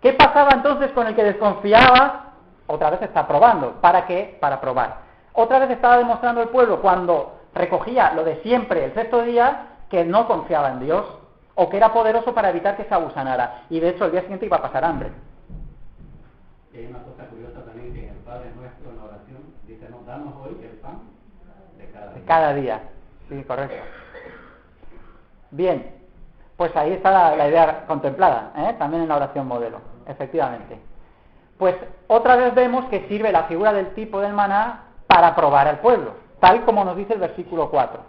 ¿Qué pasaba entonces con el que desconfiaba? Otra vez está probando. ¿Para qué? Para probar. Otra vez estaba demostrando el pueblo, cuando recogía lo de siempre el sexto día, que no confiaba en Dios, o que era poderoso para evitar que se agusanara. Y de hecho el día siguiente iba a pasar hambre.
Y hay una cosa curiosa también, que en el Padre Nuestro en la oración dice, no, danos hoy el pan de cada día.
De cada día, sí, correcto. Bien, pues ahí está la idea contemplada, también en la oración modelo, efectivamente. Pues otra vez vemos que sirve la figura del tipo del maná para probar al pueblo, tal como nos dice el versículo 4.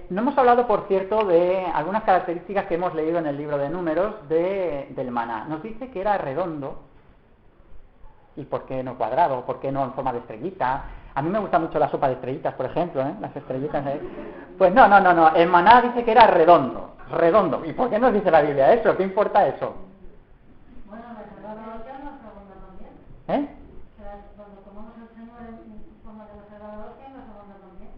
No hemos hablado, por cierto, de algunas características que hemos leído en el libro de Números del maná. Nos dice que era redondo, y ¿por qué no cuadrado? ¿Por qué no en forma de estrellita? A mí me gusta mucho la sopa de estrellitas, por ejemplo, las estrellitas. Pues no, el maná dice que era redondo. ¿Y por qué nos dice la Biblia eso? ¿Qué importa eso?
Bueno, la Sagrada Hostia nos abunda también. Cuando tomamos el Señor en forma de la Sagrada Hostia nos abunda también.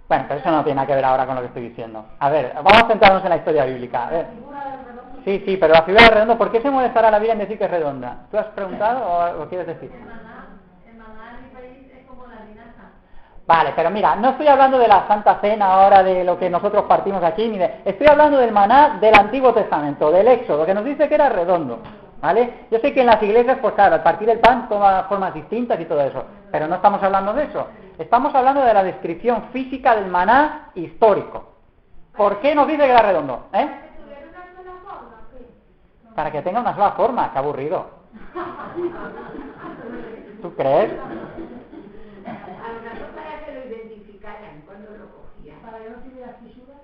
Bueno, pero eso no tiene nada que ver ahora con lo que estoy diciendo. A ver, vamos a centrarnos en la historia bíblica.
La figura del redondo.
Sí, pero la figura del redondo, ¿por qué se molestará la Biblia en decir que es redonda? ¿Tú has preguntado o lo quieres decir?
El maná en mi país es como la linaza.
Vale, pero mira, no estoy hablando de la Santa Cena ahora, de lo que nosotros partimos aquí, estoy hablando del maná del Antiguo Testamento, del Éxodo, que nos dice que era redondo, ¿vale? Yo sé que en las iglesias, pues claro, al partir el pan toma formas distintas y todo eso, pero no estamos hablando de eso. Estamos hablando de la descripción física del maná histórico. ¿Por qué nos dice que era redondo? Para que tenga una sola forma, qué aburrido. ¿Tú crees?
A lo mejor para que lo identificaran cuando lo cogían.
Para que no tuviera fisuras.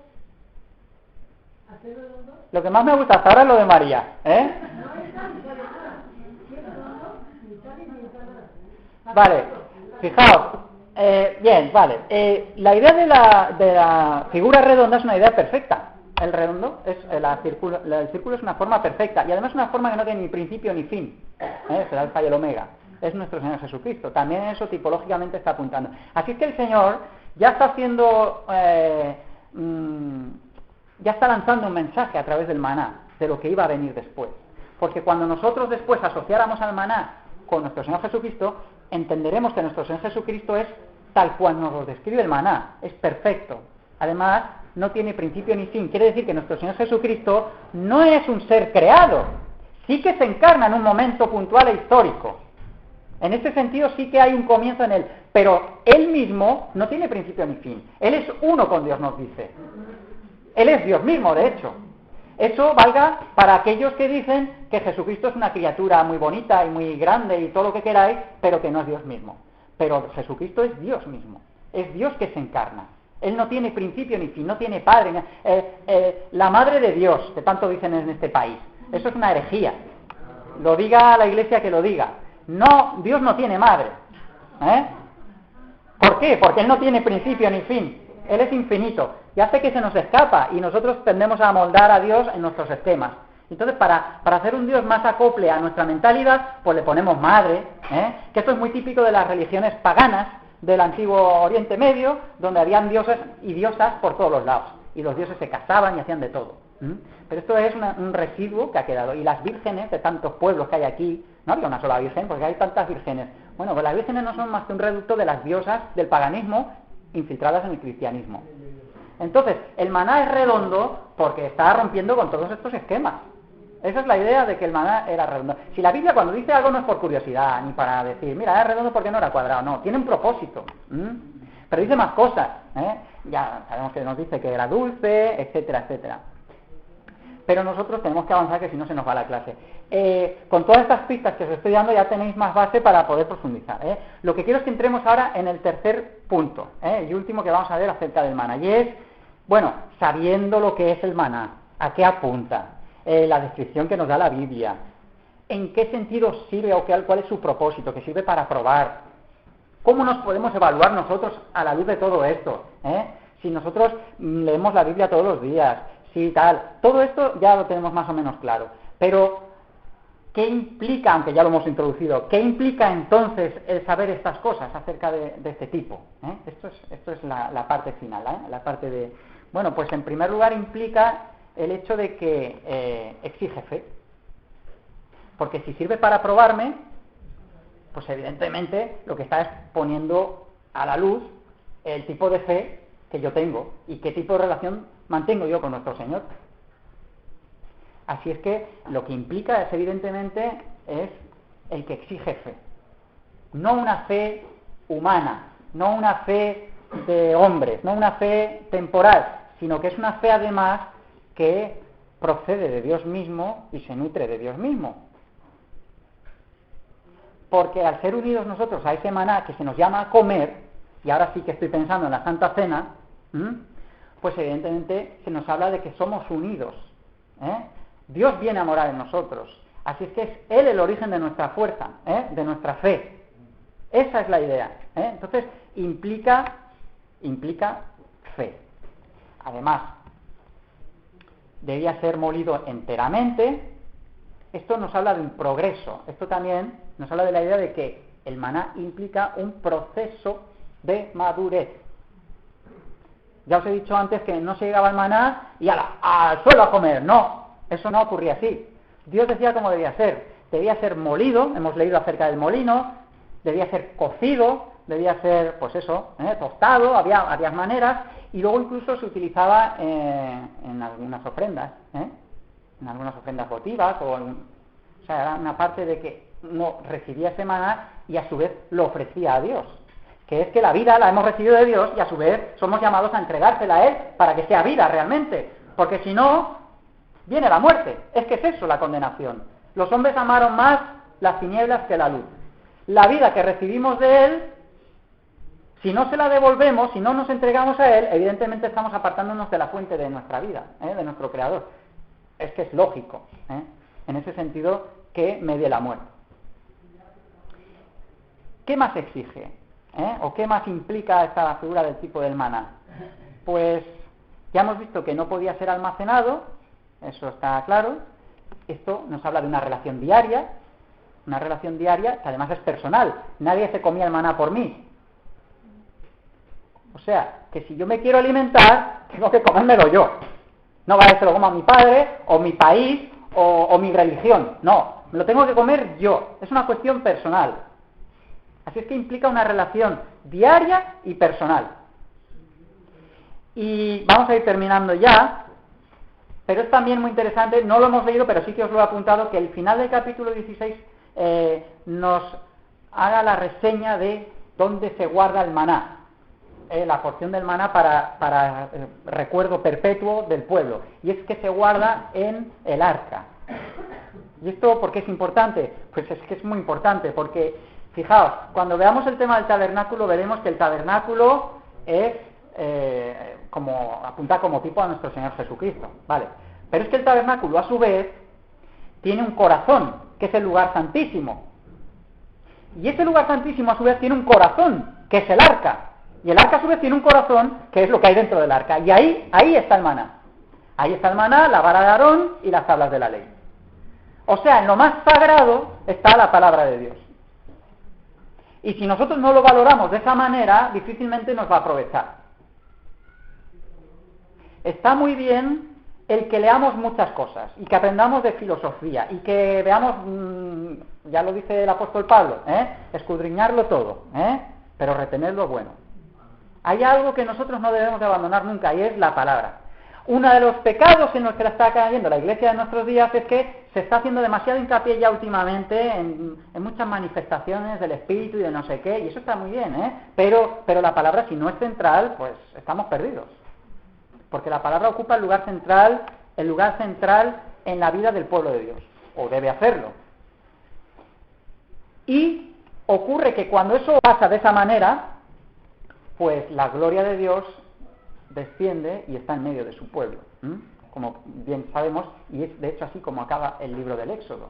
¿Hacer redondo?
Lo que más me gusta hasta ahora es lo de María,
No está ni redondo, ni tal ni tal.
Vale, fijaos, bien, vale. La idea de la figura redonda es una idea perfecta. El redondo es el círculo es una forma perfecta y además una forma que no tiene ni principio ni fin. Es el alfa y el omega. Es nuestro Señor Jesucristo. También eso tipológicamente está apuntando. Así es que el Señor ya está haciendo, ya está lanzando un mensaje a través del maná de lo que iba a venir después. Porque cuando nosotros después asociáramos al maná con nuestro Señor Jesucristo, entenderemos que nuestro Señor Jesucristo es tal cual nos lo describe el maná, es perfecto. Además, no tiene principio ni fin. Quiere decir que nuestro Señor Jesucristo no es un ser creado, sí que se encarna en un momento puntual e histórico. En este sentido sí que hay un comienzo en él, pero él mismo no tiene principio ni fin. Él es uno con Dios, nos dice. Él es Dios mismo, de hecho. Eso valga para aquellos que dicen que Jesucristo es una criatura muy bonita y muy grande y todo lo que queráis, pero que no es Dios mismo. Pero Jesucristo es Dios mismo, es Dios que se encarna. Él no tiene principio ni fin, no tiene padre. La madre de Dios, que tanto dicen en este país, eso es una herejía. Lo diga la iglesia que lo diga. No, Dios no tiene madre. ¿Por qué? Porque Él no tiene principio ni fin. Él es infinito y hace que se nos escapa y nosotros tendemos a amoldar a Dios en nuestros esquemas. Entonces, para hacer un Dios más acople a nuestra mentalidad, pues le ponemos madre, que esto es muy típico de las religiones paganas del antiguo Oriente Medio, donde habían dioses y diosas por todos los lados, y los dioses se casaban y hacían de todo. Pero esto es un residuo que ha quedado, y las vírgenes de tantos pueblos que hay aquí, no había una sola virgen, porque hay tantas vírgenes. Bueno, pues las vírgenes no son más que un reducto de las diosas del paganismo infiltradas en el cristianismo. Entonces, el maná es redondo porque está rompiendo con todos estos esquemas. Esa es la idea de que el maná era redondo. Si la Biblia cuando dice algo no es por curiosidad, ni para decir, mira, es redondo porque no era cuadrado, no, tiene un propósito. Pero dice más cosas, ya sabemos que nos dice que era dulce, etcétera, etcétera. Pero nosotros tenemos que avanzar, que si no se nos va la clase. Con todas estas pistas que os estoy dando ya tenéis más base para poder profundizar. Lo que quiero es que entremos ahora en el tercer punto, y último que vamos a ver acerca del maná, y es Bueno, sabiendo lo que es el maná, a qué apunta, la descripción que nos da la Biblia, en qué sentido sirve o cuál es su propósito, que sirve para probar, cómo nos podemos evaluar nosotros a la luz de todo esto, si nosotros leemos la Biblia todos los días, si tal, todo esto ya lo tenemos más o menos claro, pero ¿qué implica, aunque ya lo hemos introducido, qué implica entonces el saber estas cosas acerca de este tipo? Esto es la parte final, la parte de... Bueno, pues en primer lugar implica el hecho de que exige fe, porque si sirve para probarme, pues evidentemente lo que está es poniendo a la luz el tipo de fe que yo tengo y qué tipo de relación mantengo yo con nuestro Señor. Así es que lo que implica es evidentemente es el que exige fe. No una fe humana, no una fe de hombres, no una fe temporal, sino que es una fe además que procede de Dios mismo y se nutre de Dios mismo. Porque al ser unidos nosotros a ese maná que se nos llama a comer, y ahora sí que estoy pensando en la Santa Cena, pues evidentemente se nos habla de que somos unidos. Dios viene a morar en nosotros. Así es que es Él el origen de nuestra fuerza, de nuestra fe. Esa es la idea. Entonces, implica fe. Además, debía ser molido enteramente. Esto nos habla de un progreso. Esto también nos habla de la idea de que el maná implica un proceso de madurez. Ya os he dicho antes que no se llegaba al maná y al suelo a comer. No, eso no ocurría así. Dios decía cómo debía ser. Debía ser molido, hemos leído acerca del molino, debía ser cocido, debía ser, pues eso, tostado, había varias maneras, y luego incluso se utilizaba en algunas ofrendas, en algunas ofrendas votivas, o sea, era una parte de que uno recibía ese maná y a su vez lo ofrecía a Dios. Que es que la vida la hemos recibido de Dios y a su vez somos llamados a entregársela a Él para que sea vida realmente. Porque si no, viene la muerte. Es que es eso la condenación. Los hombres amaron más las tinieblas que la luz. La vida que recibimos de Él, si no se la devolvemos, si no nos entregamos a Él, evidentemente estamos apartándonos de la fuente de nuestra vida, de nuestro Creador. Es que es lógico, en ese sentido, que medie la muerte. ¿Qué más exige? ¿O qué más implica esta figura del tipo del maná? Pues ya hemos visto que no podía ser almacenado, eso está claro. Esto nos habla de una relación diaria que además es personal. Nadie se comía el maná por mí. O sea, que si yo me quiero alimentar, tengo que comérmelo yo. No vale que se lo coma mi padre, o mi país, o mi religión. No, me lo tengo que comer yo. Es una cuestión personal. Así es que implica una relación diaria y personal. Y vamos a ir terminando ya, pero es también muy interesante, no lo hemos leído, pero sí que os lo he apuntado, que el final del capítulo 16 nos haga la reseña de dónde se guarda el maná, la porción del maná para recuerdo perpetuo del pueblo. Y es que se guarda en el arca. ¿Y esto por qué es importante? Pues es que es muy importante, porque fijaos, cuando veamos el tema del tabernáculo, veremos que el tabernáculo es apunta como tipo a nuestro Señor Jesucristo, ¿vale? Pero es que el tabernáculo, a su vez, tiene un corazón, que es el lugar santísimo. Y ese lugar santísimo, a su vez, tiene un corazón, que es el arca. Y el arca, a su vez, tiene un corazón, que es lo que hay dentro del arca. Y ahí está el maná. Ahí está el maná, la vara de Aarón y las tablas de la ley. O sea, en lo más sagrado está la palabra de Dios. Y si nosotros no lo valoramos de esa manera, difícilmente nos va a aprovechar. Está muy bien el que leamos muchas cosas y que aprendamos de filosofía y que veamos, ya lo dice el apóstol Pablo, escudriñarlo todo, pero retener lo bueno. Hay algo que nosotros no debemos de abandonar nunca y es la palabra. Uno de los pecados en los que la está cayendo la iglesia de nuestros días es que se está haciendo demasiado hincapié ya últimamente en muchas manifestaciones del espíritu y de no sé qué, y eso está muy bien, pero la palabra, si no es central, pues estamos perdidos. Porque la palabra ocupa el lugar central en la vida del pueblo de Dios, o debe hacerlo. Y ocurre que cuando eso pasa de esa manera, pues la gloria de Dios desciende y está en medio de su pueblo, como bien sabemos, y es de hecho así como acaba el libro del Éxodo.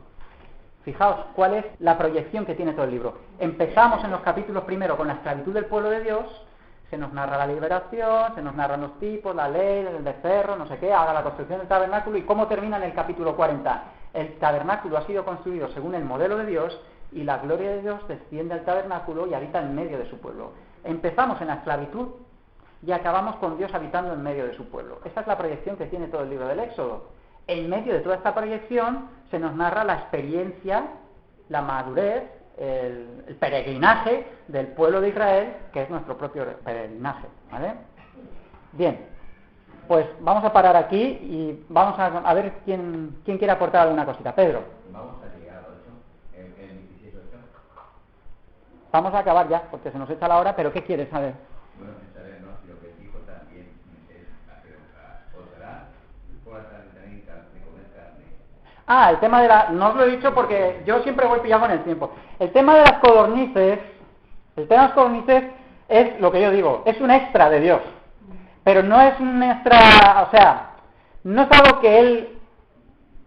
Fijaos cuál es la proyección que tiene todo el libro. Empezamos en los capítulos primero con la esclavitud del pueblo de Dios, se nos narra la liberación, se nos narran los tipos, la ley, el becerro, no sé qué, haga la construcción del tabernáculo, y cómo termina en el capítulo 40. El tabernáculo ha sido construido según el modelo de Dios, y la gloria de Dios desciende al tabernáculo y habita en medio de su pueblo. Empezamos en la esclavitud y acabamos con Dios habitando en medio de su pueblo. Esta es la proyección que tiene todo el libro del Éxodo. En medio de toda esta proyección se nos narra la experiencia, la madurez, el peregrinaje del pueblo de Israel, que es nuestro propio peregrinaje, ¿vale? Bien, pues vamos a parar aquí y vamos a ver quién quiere aportar alguna cosita. Pedro.
Vamos a llegar al 8, el 17-8.
Vamos a acabar ya, porque se nos echa la hora, pero ¿qué quieres saber?
Bueno, saber, ¿no? Si lo que dijo también es hacer otra, por también de comer carne.
El tema de la... No os lo he dicho porque yo siempre voy pillado con el tiempo. El tema de las codornices, es lo que yo digo, es un extra de Dios. Pero no es un extra, o sea, no es algo que Él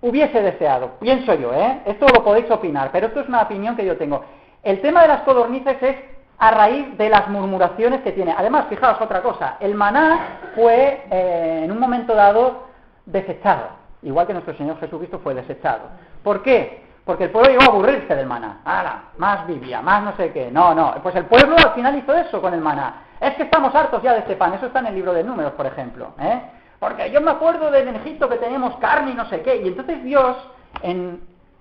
hubiese deseado, pienso yo, Esto lo podéis opinar, pero esto es una opinión que yo tengo. El tema de las codornices es a raíz de las murmuraciones que tiene. Además, fijaos otra cosa, el maná fue en un momento dado desechado, igual que nuestro Señor Jesucristo fue desechado. ¿Por qué? Porque el pueblo llegó a aburrirse del maná. ¡Hala! Más Biblia, más no sé qué. No, pues el pueblo al final hizo eso con el maná. Es que estamos hartos ya de este pan, eso está en el libro de Números, por ejemplo, Porque yo me acuerdo en Egipto que teníamos carne y no sé qué, y entonces Dios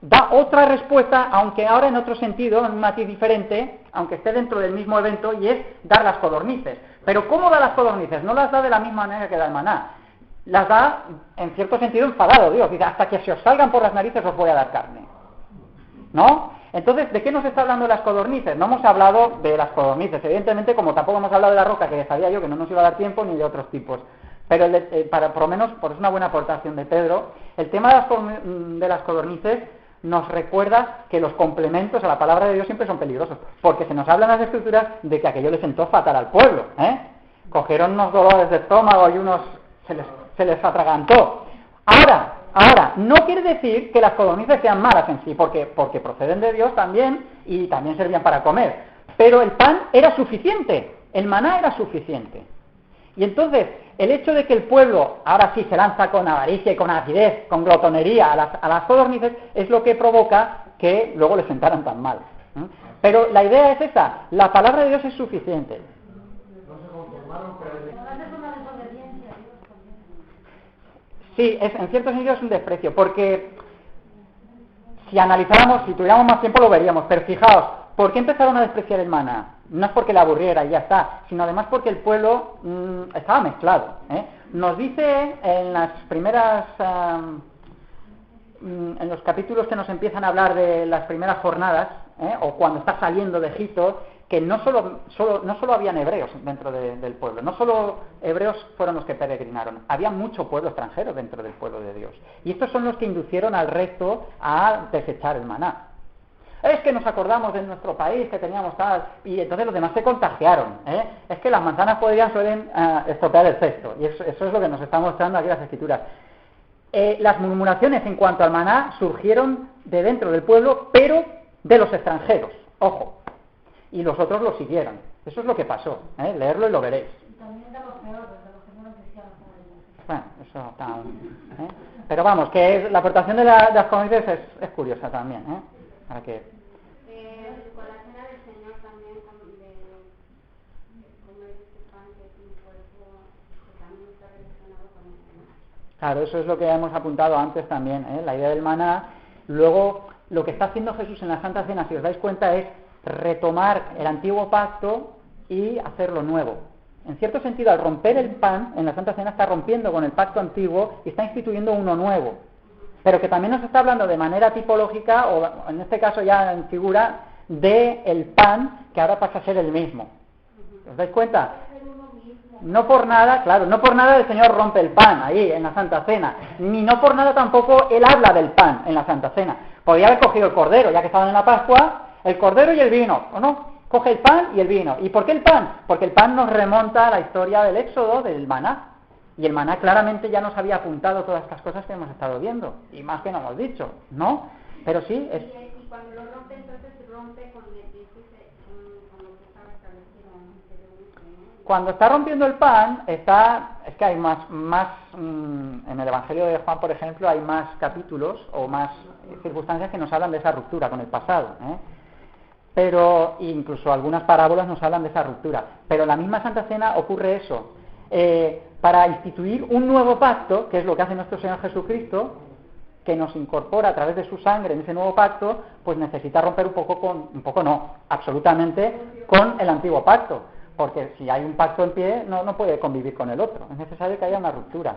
da otra respuesta, aunque ahora en otro sentido, en un matiz diferente, aunque esté dentro del mismo evento, y es dar las codornices. Pero ¿cómo da las codornices? No las da de la misma manera que da el maná. Las da, en cierto sentido, enfadado Dios. Dice, hasta que se os salgan por las narices os voy a dar carne. ¿No? Entonces, ¿de qué nos está hablando las codornices? No hemos hablado de las codornices, evidentemente, como tampoco hemos hablado de la roca, que sabía yo que no nos iba a dar tiempo, ni de otros tipos. Pero por lo menos, por es una buena aportación de Pedro, el tema de las codornices nos recuerda que los complementos a la palabra de Dios siempre son peligrosos, porque se nos habla en las Escrituras de que aquello le sentó fatal al pueblo, Cogieron unos dolores de estómago y se les atragantó. Ahora, no quiere decir que las codornices sean malas en sí, porque proceden de Dios también y también servían para comer. Pero el pan era suficiente, el maná era suficiente. Y entonces, el hecho de que el pueblo ahora sí se lanza con avaricia y con acidez, con glotonería a las codornices, es lo que provoca que luego le sentaran tan mal. Pero la idea es esa, la palabra de Dios es suficiente.
No se conformaron, pero...
Sí, en cierto sentido es un desprecio, porque si analizáramos, si tuviéramos más tiempo lo veríamos, pero fijaos, ¿por qué empezaron a despreciar el maná? No es porque le aburriera y ya está, sino además porque el pueblo estaba mezclado. Nos dice en las primeras, en los capítulos que nos empiezan a hablar de las primeras jornadas, o cuando está saliendo de Egipto, que no solo habían hebreos dentro del pueblo, no solo hebreos fueron los que peregrinaron, había mucho pueblo extranjero dentro del pueblo de Dios. Y estos son los que inducieron al resto a desechar el maná. Es que nos acordamos de nuestro país, que teníamos tal, y entonces los demás se contagiaron. Es que las manzanas podrían suelen estropear el cesto, y eso es lo que nos está mostrando aquí las Escrituras. Las murmuraciones en cuanto al maná surgieron de dentro del pueblo, pero de los extranjeros, ojo. Y los otros lo siguieron. Eso es lo que pasó. Leerlo y lo veréis.
Y también de los peores, de los que no cristianos.
Bueno, eso está... Pero vamos, que la aportación de las codornices es curiosa también. Para que...
Con la cena del Señor también, de comer este pan que es mi cuerpo, que también está relacionado con el maná.
Claro, eso es lo que hemos apuntado antes también, la idea del maná. Luego, lo que está haciendo Jesús en la Santa Cena, si os dais cuenta, es retomar el antiguo pacto y hacerlo nuevo. En cierto sentido, al romper el pan en la Santa Cena está rompiendo con el pacto antiguo y está instituyendo uno nuevo, pero que también nos está hablando de manera tipológica, o en este caso ya en figura, del pan que ahora pasa a ser el mismo. ¿Os dais cuenta? No por nada, claro, no por nada el Señor rompe el pan ahí en la Santa Cena, ni no por nada tampoco Él habla del pan en la Santa Cena. Podría haber cogido el cordero, ya que estaban en la Pascua, el cordero y el vino, ¿o no? Coge el pan y el vino. ¿Y por qué el pan? Porque el pan nos remonta a la historia del Éxodo, del maná. Y el maná claramente ya nos había apuntado todas estas cosas que hemos estado viendo. Y más que no hemos dicho, ¿no? Pero sí, es...
Y cuando lo rompe, entonces rompe con lo que estaba establecido anteriormente, ¿no?
Cuando está rompiendo el pan, es que hay más en el Evangelio de Juan, por ejemplo, hay más capítulos o más circunstancias que nos hablan de esa ruptura con el pasado, Pero incluso algunas parábolas nos hablan de esa ruptura. Pero en la misma Santa Cena ocurre eso. Para instituir un nuevo pacto, que es lo que hace nuestro Señor Jesucristo, que nos incorpora a través de su sangre en ese nuevo pacto, pues necesita romper absolutamente con el antiguo pacto, porque si hay un pacto en pie, no puede convivir con el otro, es necesario que haya una ruptura.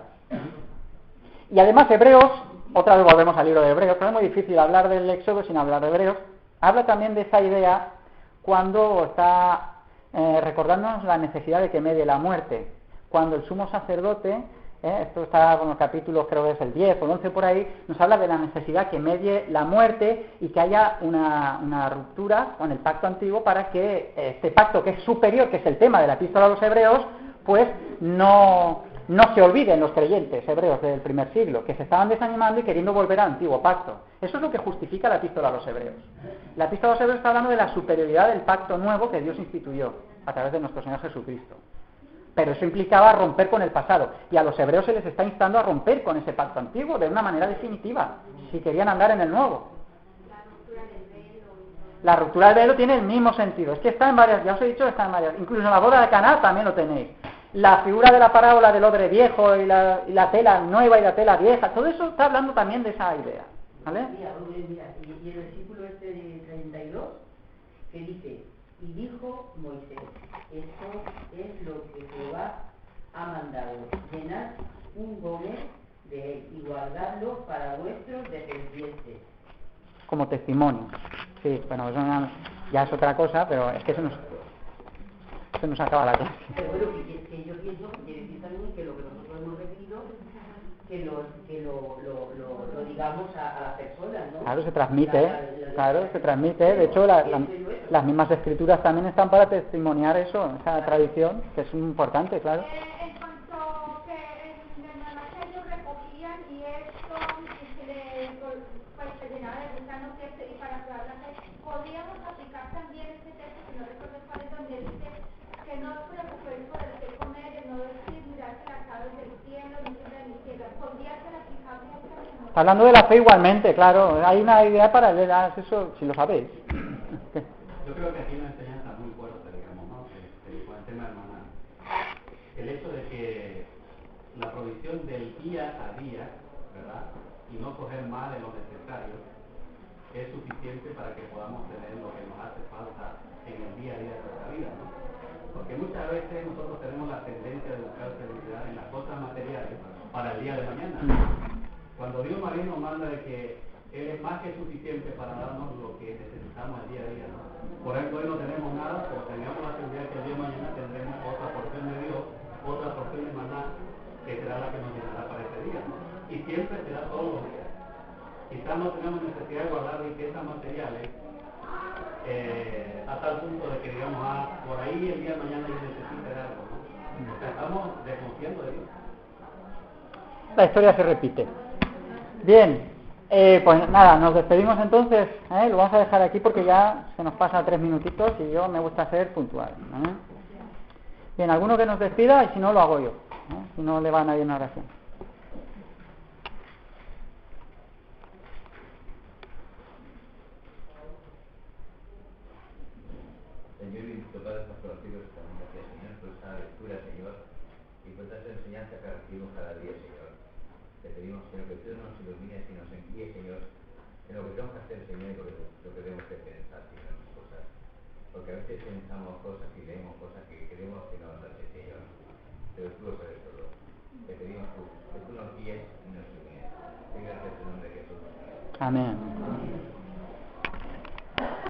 Y además Hebreos, otra vez volvemos al libro de Hebreos, pero es muy difícil hablar del Éxodo sin hablar de Hebreos, habla también de esa idea cuando está recordándonos la necesidad de que medie la muerte, cuando el sumo sacerdote, esto está en los capítulos, creo que es el 10 o el 11 por ahí, nos habla de la necesidad que medie la muerte y que haya una ruptura con el pacto antiguo para que este pacto que es superior, que es el tema de la epístola a los hebreos, pues no se olviden los creyentes hebreos del primer siglo, que se estaban desanimando y queriendo volver al antiguo pacto. Eso es lo que justifica la epístola a los hebreos. La epístola a los hebreos está hablando de la superioridad del pacto nuevo que Dios instituyó a través de nuestro Señor Jesucristo. Pero eso implicaba romper con el pasado. Y a los hebreos se les está instando a romper con ese pacto antiguo de una manera definitiva, si querían andar en el nuevo. La ruptura del velo tiene el mismo sentido. Es que está en varias, ya os he dicho, está en varias. Incluso en la boda de Caná también lo tenéis. La figura de la parábola del odre viejo y la tela nueva y la tela vieja, todo eso está hablando también de esa idea. ¿Vale?
Mira, y el versículo este de 32, que dice: y dijo Moisés, esto es lo que Jehová ha mandado, llenad un gomer de él y guardadlo para vuestros descendientes.
Como testimonio. Sí, bueno, eso ya es otra cosa, pero es que se nos acaba la clase.
Pero bueno, que yo pienso que quiere decir también que lo que nosotros hemos recibido, que lo digamos a las personas, ¿no?
Claro, se transmite, se transmite. De hecho, las mismas escrituras también están para testimoniar eso, esa tradición, que es importante, claro.
En cuanto que en el Evangelio recogían y esto se llenaba de gusanos y para aclarar, podríamos aplicar también este texto, que no recuerdo cuál es, donde dice que no os preocupéis por el que comer, no decir, mirad que las aves del cielo, no tienen ni cielo. Podría ser aplicable a esta misma.
Está hablando de la fe igualmente, claro. Hay una idea paralela, eso si lo sabéis.
Yo creo que aquí hay una enseñanza muy fuerte, digamos, ¿no? Con el tema del maná. El hecho de que la provisión del día a día, ¿verdad? Y no coger más de lo necesario, es suficiente para que podamos tener lo que nos hace falta en el día a día de nuestra vida, ¿no? Porque muchas veces nosotros tenemos la tendencia de buscar felicidad en las cosas materiales para el día de mañana. Cuando Dios María nos manda de que Él es más que suficiente para darnos lo que necesitamos el día a día, ¿no? Por ejemplo, hoy no tenemos nada, pero tengamos la seguridad que el día de mañana tendremos otra porción de Dios, otra porción de maná, que será la que nos llenará para ese día, ¿no? Y siempre será todos los días. Quizás no tenemos necesidad de guardar riquezas materiales a tal punto de que digamos, por ahí el día de mañana yo necesito algo, ¿no? O sea, estamos desconfiando de Dios.
La historia se repite. Bien, pues nada, nos despedimos entonces, lo vamos a dejar aquí porque ya se nos pasa 3 minutitos y yo me gusta ser puntual. Bien, alguno que nos despida y si no lo hago yo, si no le va a nadie una oración.
Señor, y todas estas conocidos también gracias, Señor, por esta lectura, Señor, y por esta enseñanza que recibimos cada día, Señor. Te pedimos, Señor, que tú nos ilumines y nos envíes, Señor, en lo que tenemos que hacer, Señor, y lo que tenemos que pensar, Señor, en las cosas. Porque a veces pensamos cosas y leemos cosas que creemos que no nos hace, Señor. Pero tú lo sabes todo. Te pedimos que tú nos guíes y nos ilumines. Gracias en el nombre de Jesús.
Amén.